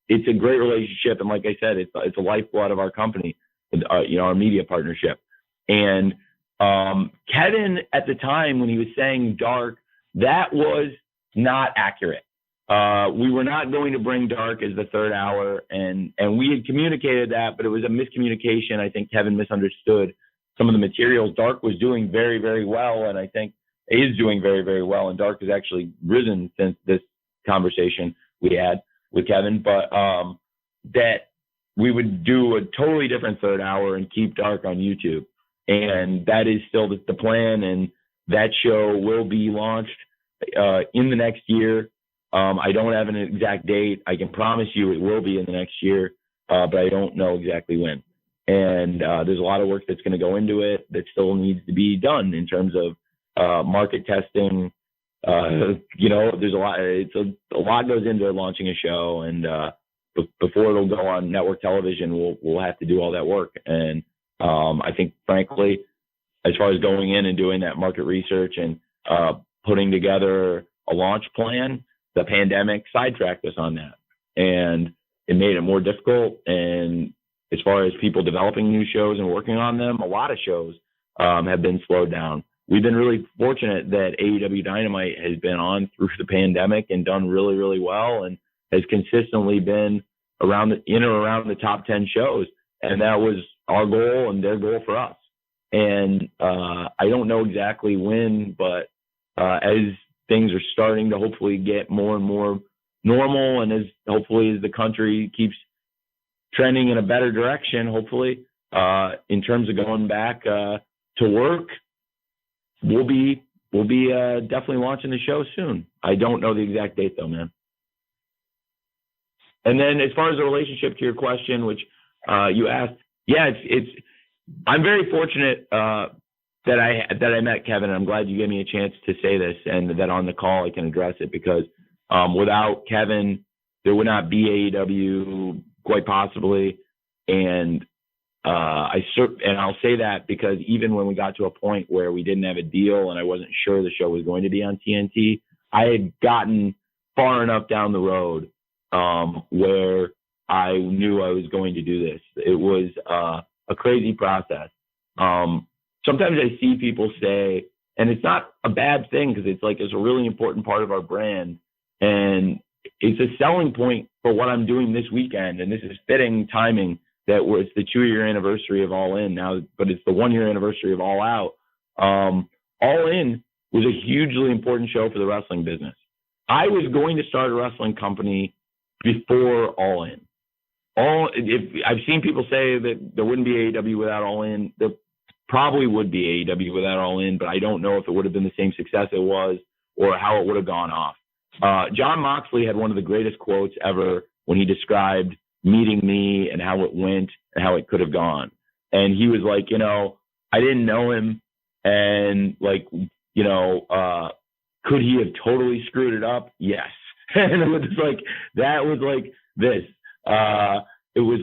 Speaker 3: it's a great relationship. And like I said, it's a lifeblood of our company, our media partnership. And Kevin at the time when he was saying dark, that was not accurate. We were not going to bring dark as the third hour, and we had communicated that, but it was a miscommunication. I think Kevin misunderstood some of the materials. Dark was doing very, very well, and I think is doing very, very well, and Dark has actually risen since this conversation we had with Kevin, but that we would do a totally different third hour and keep Dark on YouTube. And that is still the plan, and that show will be launched in the next year. I don't have an exact date. I can promise you it will be in the next year, but I don't know exactly when. And there's a lot of work that's going to go into it that still needs to be done in terms of market testing. There's a lot. A lot goes into launching a show, and before it'll go on network television, we'll have to do all that work. And I think, frankly, as far as going in and doing that market research and putting together a launch plan, the pandemic sidetracked us on that, and it made it more difficult. And as far as people developing new shows and working on them, a lot of shows have been slowed down. We've been really fortunate that AEW Dynamite has been on through the pandemic and done really, really well, and has consistently been around the top 10 shows. And that was our goal and their goal for us. And I don't know exactly when, but as things are starting to hopefully get more and more normal, and as the country keeps trending in a better direction, hopefully, in terms of going back to work, we'll be definitely launching the show soon. I don't know the exact date though, man. And then as far as the relationship to your question, which you asked, yeah, I'm very fortunate that I met Kevin. I'm glad you gave me a chance to say this, and that on the call I can address it, because without Kevin, there would not be AEW, quite possibly. And I'll say that because even when we got to a point where we didn't have a deal and I wasn't sure the show was going to be on TNT, I had gotten far enough down the road where I knew I was going to do this. It was a crazy process. Sometimes I see people say, and it's not a bad thing because it's a really important part of our brand, and it's a selling point for what I'm doing this weekend. And this is fitting timing that it's the 2-year anniversary of All In now, but it's the 1-year anniversary of All Out. All In was a hugely important show for the wrestling business. I was going to start a wrestling company before All In. I've seen people say that there wouldn't be AEW without All In. There probably would be AEW without All In, but I don't know if it would have been the same success it was or how it would have gone off. John Moxley had one of the greatest quotes ever when he described meeting me and how it went and how it could have gone. And he was like, I didn't know him, and could he have totally screwed it up? Yes. And it was that was this. It was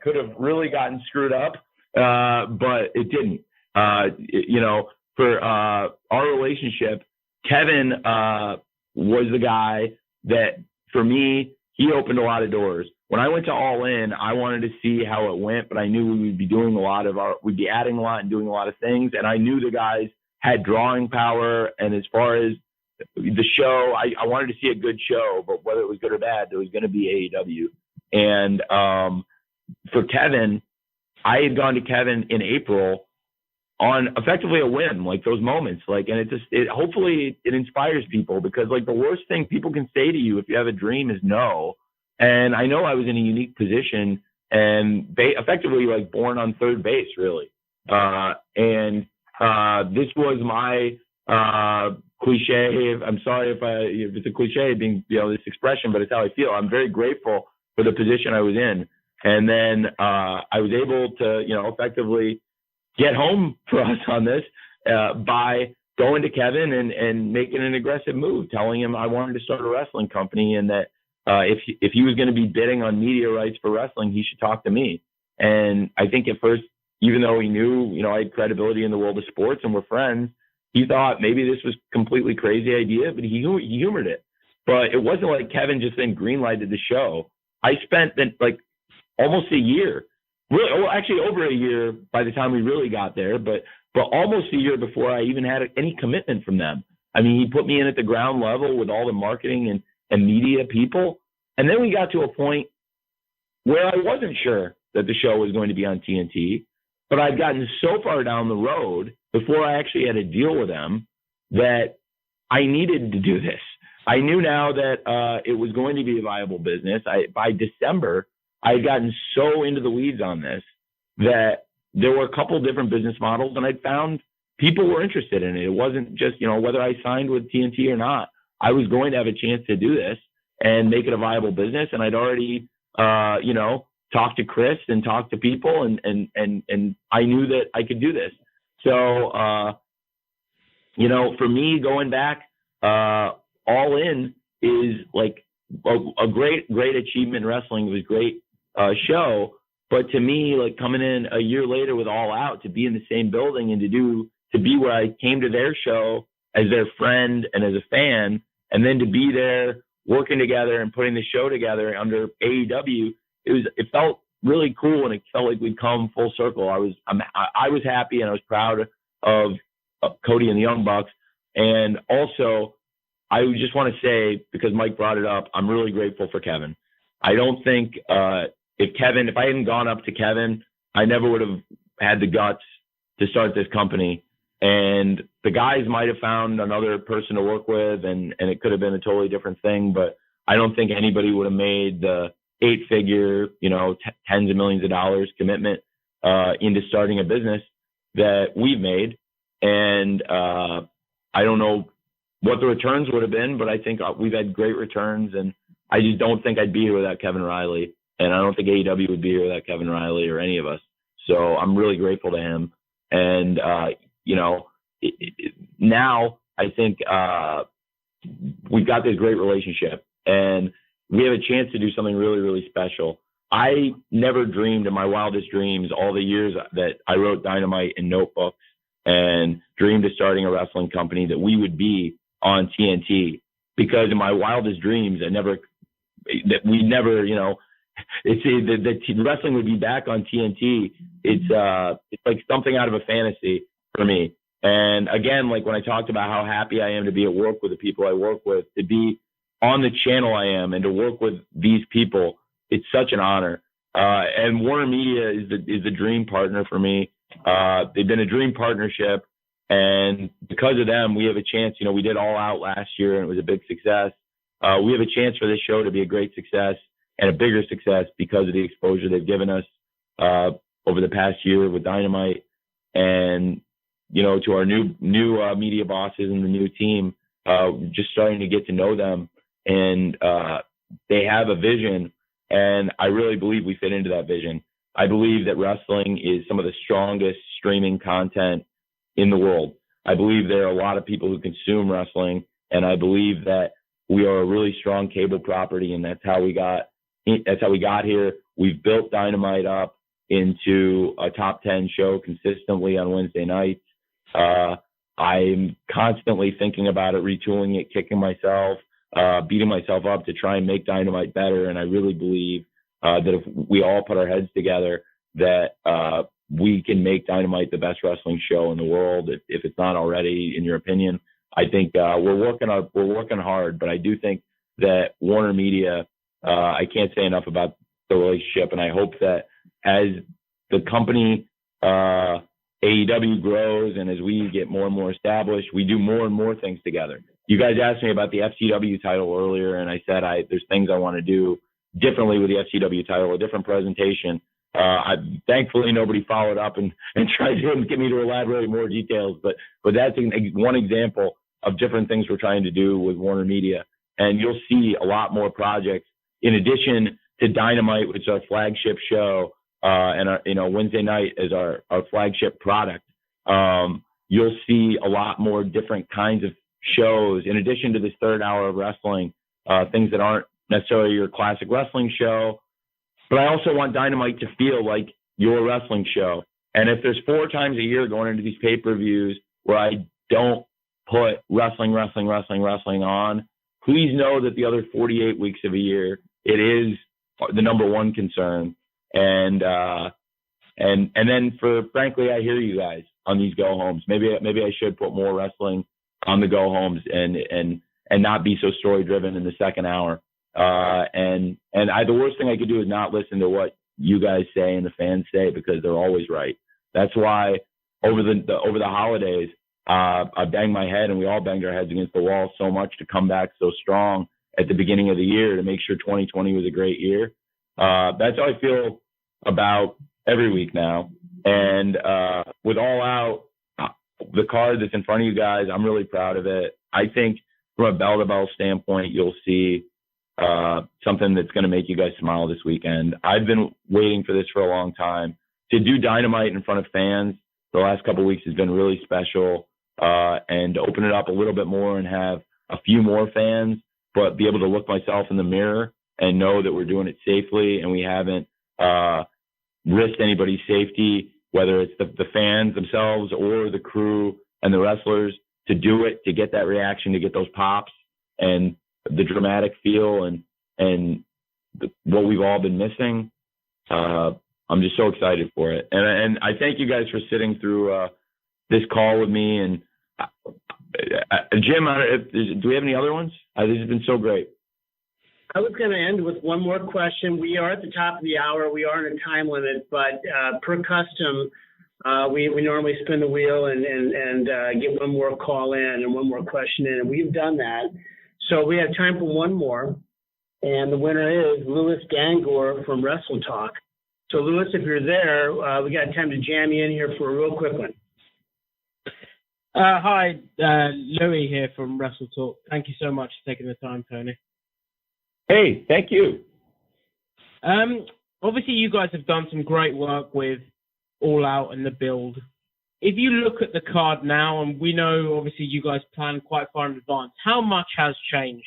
Speaker 3: could have really gotten screwed up, but it didn't. For our relationship, Kevin was the guy that, for me, he opened a lot of doors. When I went to All In, I wanted to see how it went, but I knew we would be doing we'd be adding a lot and doing a lot of things. And I knew the guys had drawing power. And as far as the show, I wanted to see a good show, but whether it was good or bad, there was going to be AEW. And for Kevin, I had gone to Kevin in April on effectively a whim, those moments, and hopefully it inspires people, because the worst thing people can say to you if you have a dream is no. And I know I was in a unique position and effectively born on third base, really. And this was my cliche. I'm sorry if it's a cliche being, this expression, but it's how I feel. I'm very grateful for the position I was in. And then I was able to, effectively get home for us on this by going to Kevin and making an aggressive move, telling him I wanted to start a wrestling company and that if he was going to be bidding on media rights for wrestling, he should talk to me. And I think at first, even though he knew, I had credibility in the world of sports and we're friends, he thought maybe this was a completely crazy idea, but he humored it. But it wasn't like Kevin just then greenlighted the show. I spent like almost a year, actually over a year by the time we really got there, but almost a year before I even had any commitment from them. I mean, he put me in at the ground level with all the marketing and media people. And then we got to a point where I wasn't sure that the show was going to be on TNT, but I'd gotten so far down the road before I actually had a deal with them that I needed to do this. I knew now that it was going to be a viable business. By December, I had gotten so into the weeds on this that there were a couple different business models, and I'd found people were interested in it. It wasn't just, whether I signed with TNT or not. I was going to have a chance to do this and make it a viable business. And I'd already, talked to Chris and talked to people, and I knew that I could do this. So, for me, going back, All In is like a great achievement in wrestling. It was a great show. But to me, like coming in a year later with All Out, to be in the same building and to be where I came to their show as their friend and as a fan, and then to be there working together and putting the show together under AEW, it felt really cool, and it felt like we'd come full circle. I was happy, and I was proud of Cody and the Young Bucks. And also, I just want to say, because Mike brought it up, I'm really grateful for Kevin. I don't think if I hadn't gone up to Kevin, I never would have had the guts to start this company. And the guys might have found another person to work with, and it could have been a totally different thing. But I don't think anybody would have made the 8-figure, tens of millions of dollars commitment into starting a business that we've made. And I don't know what the returns would have been, but I think we've had great returns. And I just don't think I'd be here without Kevin Riley. And I don't think AEW would be here without Kevin Riley or any of us. So I'm really grateful to him. And, now I think we've got this great relationship, and we have a chance to do something really, really special. I never dreamed in my wildest dreams, all the years that I wrote Dynamite in notebooks and dreamed of starting a wrestling company, that we would be on TNT. Because in my wildest dreams, the wrestling would be back on TNT. It's like something out of a fantasy for me. And again, like when I talked about how happy I am to be at work with the people I work with, to be on the channel I am, and to work with these people, it's such an honor. And Warner Media is the dream partner for me. They've been a dream partnership, and because of them, we have a chance. We did All Out last year, and it was a big success. We have a chance for this show to be a great success and a bigger success because of the exposure they've given us over the past year with Dynamite. And to our new media bosses and the new team, just starting to get to know them, and they have a vision, and I really believe we fit into that vision. I believe that wrestling is some of the strongest streaming content in the world. I believe there are a lot of people who consume wrestling, and I believe that we are a really strong cable property, and that's how we got here. We've built Dynamite up into a top 10 show consistently on Wednesday nights. I'm constantly thinking about it, retooling it, kicking myself, beating myself up to try and make Dynamite better. And I really believe that if we all put our heads together, that we can make Dynamite the best wrestling show in the world. If it's not already, in your opinion, I think we're working hard. But I do think that Warner Media, I can't say enough about the relationship, and I hope that as the company AEW grows, and as we get more and more established, we do more and more things together. You guys asked me about the FCW title earlier, and I said there's things I want to do differently with the FCW title, a different presentation. Thankfully, nobody followed up and tried to get me to elaborate more details, but that's one example of different things we're trying to do with Warner Media. And you'll see a lot more projects in addition to Dynamite, which is our flagship show, and our, Wednesday night is our flagship product. you'll see a lot more different kinds of shows in addition to this third hour of wrestling, things that aren't necessarily your classic wrestling show. But I also want Dynamite to feel like your wrestling show. And if there's 4 times a year going into these pay-per-views where I don't put wrestling on, please know that the other 48 weeks of a year, it is the number one concern. And then frankly, I hear you guys on these go homes. Maybe I should put more wrestling on the go homes and not be so story driven in the second hour. The worst thing I could do is not listen to what you guys say and the fans say, because they're always right. That's why over the holidays, I banged my head, and we all banged our heads against the wall so much to come back so strong at the beginning of the year to make sure 2020 was a great year. That's how I feel about every week now. And with All Out, the card that's in front of you guys, I'm really proud of it. I think from a bell-to-bell standpoint, you'll see something that's going to make you guys smile this weekend. I've been waiting for this for a long time. To do Dynamite in front of fans the last couple of weeks has been really special, and to open it up a little bit more and have a few more fans, but be able to look myself in the mirror and know that we're doing it safely and we haven't risked anybody's safety, whether it's the fans themselves or the crew and the wrestlers, to do it, to get that reaction, to get those pops and the dramatic feel and what we've all been missing. I'm just so excited for it. And I thank you guys for sitting through this call with me. And Jim, do we have any other ones? This has been so great.
Speaker 1: I was going to end with one more question. We are at the top of the hour. We are in a time limit, but per custom, we normally spin the wheel and get one more call in and one more question in, and we've done that. So we have time for one more, and the winner is Louis Dangor from Wrestle Talk. So Louis, if you're there, we got time to jam you in here for a real quick one.
Speaker 13: Hi, Louis here from Wrestle Talk. Thank you so much for taking the time, Tony.
Speaker 3: Hey, thank you.
Speaker 13: Obviously, you guys have done some great work with All Out and the build. If you look at the card now, and we know obviously you guys plan quite far in advance, how much has changed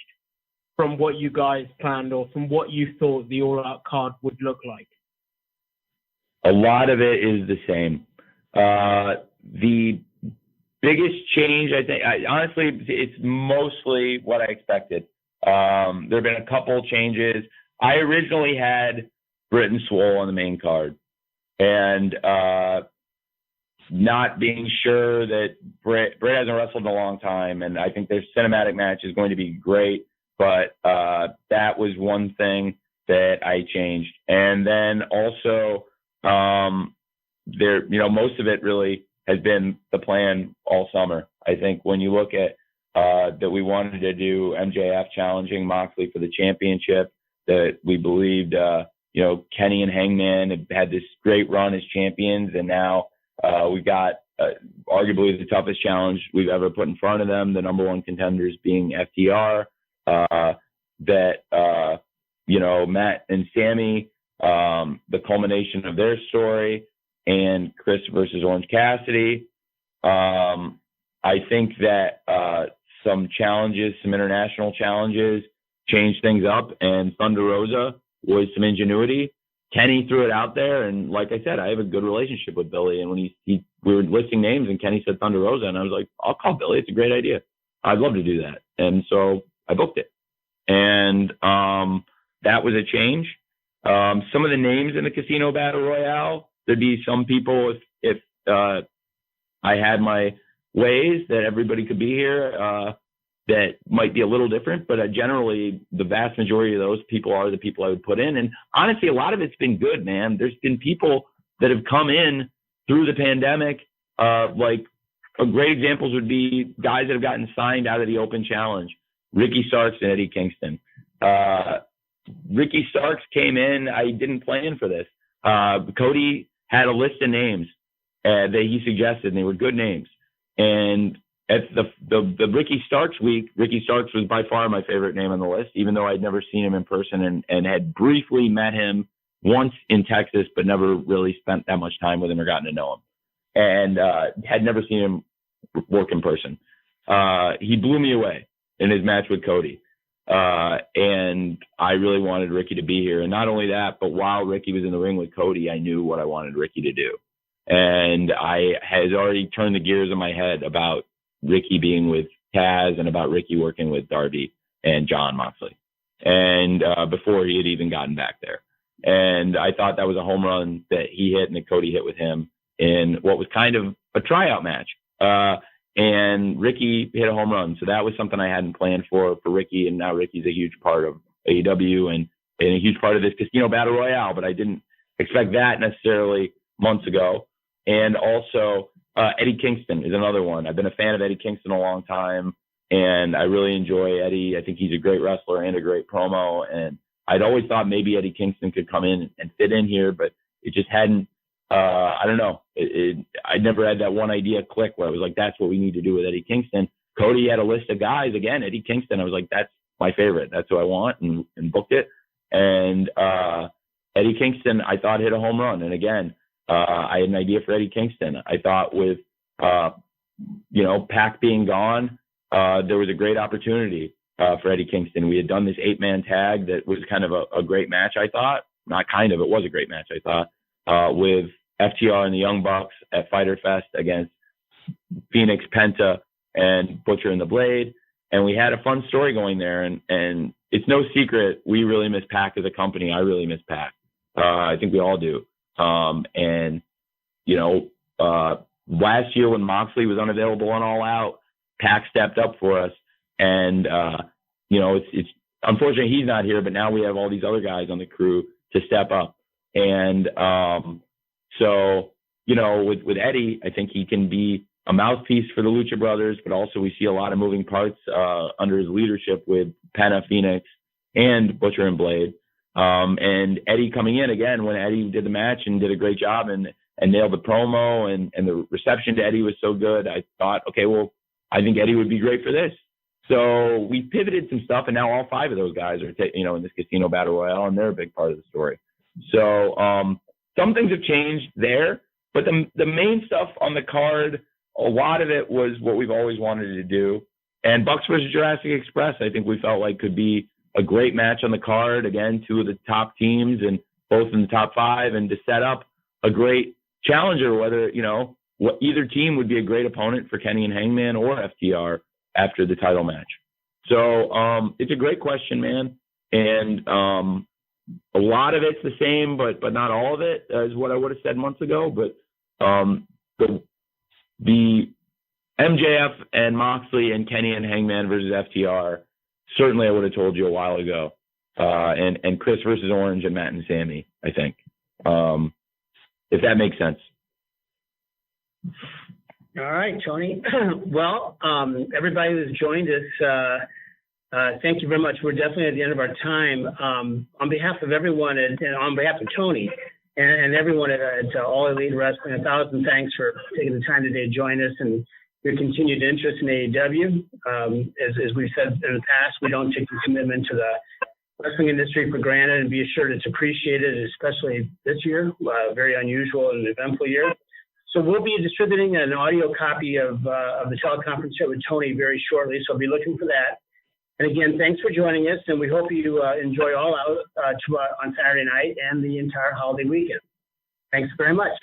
Speaker 13: from what you guys planned or from what you thought the All Out card would look like?
Speaker 3: A lot of it is the same. The biggest change, I think, honestly, it's mostly what I expected. There have been a couple changes. I originally had Britt and Swole on the main card, and not being sure that Britt hasn't wrestled in a long time, and I think their cinematic match is going to be great, but that was one thing that I changed. And then also, most of it really has been the plan all summer. I think when you look at that we wanted to do MJF challenging Moxley for the championship, that we believed, Kenny and Hangman had this great run as champions, and now we got arguably the toughest challenge we've ever put in front of them, the number one contenders being FTR, Matt and Sammy, the culmination of their story, and Chris versus Orange Cassidy. I think that some international challenges changed things up, and Thunder Rosa was some ingenuity. Kenny threw it out there, and like I said, I have a good relationship with Billy, and when we were listing names and Kenny said Thunder Rosa, and I was like, I'll call Billy, it's a great idea. I'd love to do that. And so I booked it. And that was a change. Some of the names in the Casino Battle Royale, there'd be some people, if I had my ways that everybody could be here, that might be a little different, but generally the vast majority of those people are the people I would put in. And honestly, a lot of it's been good, man. There's been people that have come in through the pandemic. Like great examples would be guys that have gotten signed out of the Open Challenge, Ricky Starks and Eddie Kingston. Ricky Starks came in. I didn't plan for this. Cody had a list of names that he suggested, and they were good names. And at the Ricky Starks week, Ricky Starks was by far my favorite name on the list, even though I'd never seen him in person and had briefly met him once in Texas, but never really spent that much time with him or gotten to know him. And had never seen him working person. He blew me away in his match with Cody. And I really wanted Ricky to be here. And not only that, but while Ricky was in the ring with Cody, I knew what I wanted Ricky to do. And I had already turned the gears in my head about Ricky being with Taz and about Ricky working with Darby and John Moxley. And before he had even gotten back there. And I thought that was a home run that he hit and that Cody hit with him in what was kind of a tryout match. And Ricky hit a home run. So that was something I hadn't planned for Ricky. And now Ricky's a huge part of AEW and a huge part of this Casino Battle Royale. But I didn't expect that necessarily months ago. And also, Eddie Kingston is another one. I've been a fan of Eddie Kingston a long time. And I really enjoy Eddie. I think he's a great wrestler and a great promo. And I'd always thought maybe Eddie Kingston could come in and fit in here, but it just hadn't. I don't know. I never had that one idea click where I was like, that's what we need to do with Eddie Kingston. Cody had a list of guys. Again, Eddie Kingston, I was like, that's my favorite. That's who I want, and booked it. And Eddie Kingston, I thought, hit a home run. And again, I had an idea for Eddie Kingston. I thought with, Pac being gone, there was a great opportunity for Eddie Kingston. We had done this 8-man tag that was kind of a great match, I thought. Not kind of, it was a great match, I thought, with FTR and the Young Bucks at Fyter Fest against Phoenix, Penta, and Butcher and the Blade. And we had a fun story going there. And it's no secret, we really miss Pac as a company. I really miss Pac. I think we all do. Last year when Moxley was unavailable on All Out, Pac stepped up for us. And, it's unfortunately he's not here, but now we have all these other guys on the crew to step up. And with Eddie, I think he can be a mouthpiece for the Lucha Brothers, but also we see a lot of moving parts under his leadership with Penta, Phoenix, and Butcher and Blade. And Eddie coming in again when Eddie did the match and did a great job and nailed the promo and the reception to Eddie was so good. I thought, okay, well, I think Eddie would be great for this. So we pivoted some stuff, and now all 5 of those guys are, in this Casino Battle Royale, and they're a big part of the story. So some things have changed there, but the main stuff on the card, a lot of it was what we've always wanted to do. And Bucks versus Jurassic Express, I think we felt like could be a great match on the card. Again, 2 of the top teams and both in the top 5, and to set up a great challenger, whether, either team would be a great opponent for Kenny and Hangman or FTR after the title match. So it's a great question, man. And a lot of it's the same, but not all of it is what I would have said months ago. But the MJF and Moxley and Kenny and Hangman versus FTR, certainly I would have told you a while ago. And Chris versus Orange and Matt and Sammy, I think, if that makes sense.
Speaker 1: All right, Tony. Well, everybody who's joined us, thank you very much. We're definitely at the end of our time. On behalf of everyone and on behalf of Tony and everyone at All Elite Wrestling, 1,000 thanks for taking the time today to join us and your continued interest in AEW. As we've said in the past, we don't take the commitment to the wrestling industry for granted, and be assured it's appreciated, especially this year, very unusual and eventful year. So we'll be distributing an audio copy of the teleconference show with Tony very shortly, so be looking for that. And again, thanks for joining us, and we hope you enjoy All Out on Saturday night and the entire holiday weekend. Thanks very much.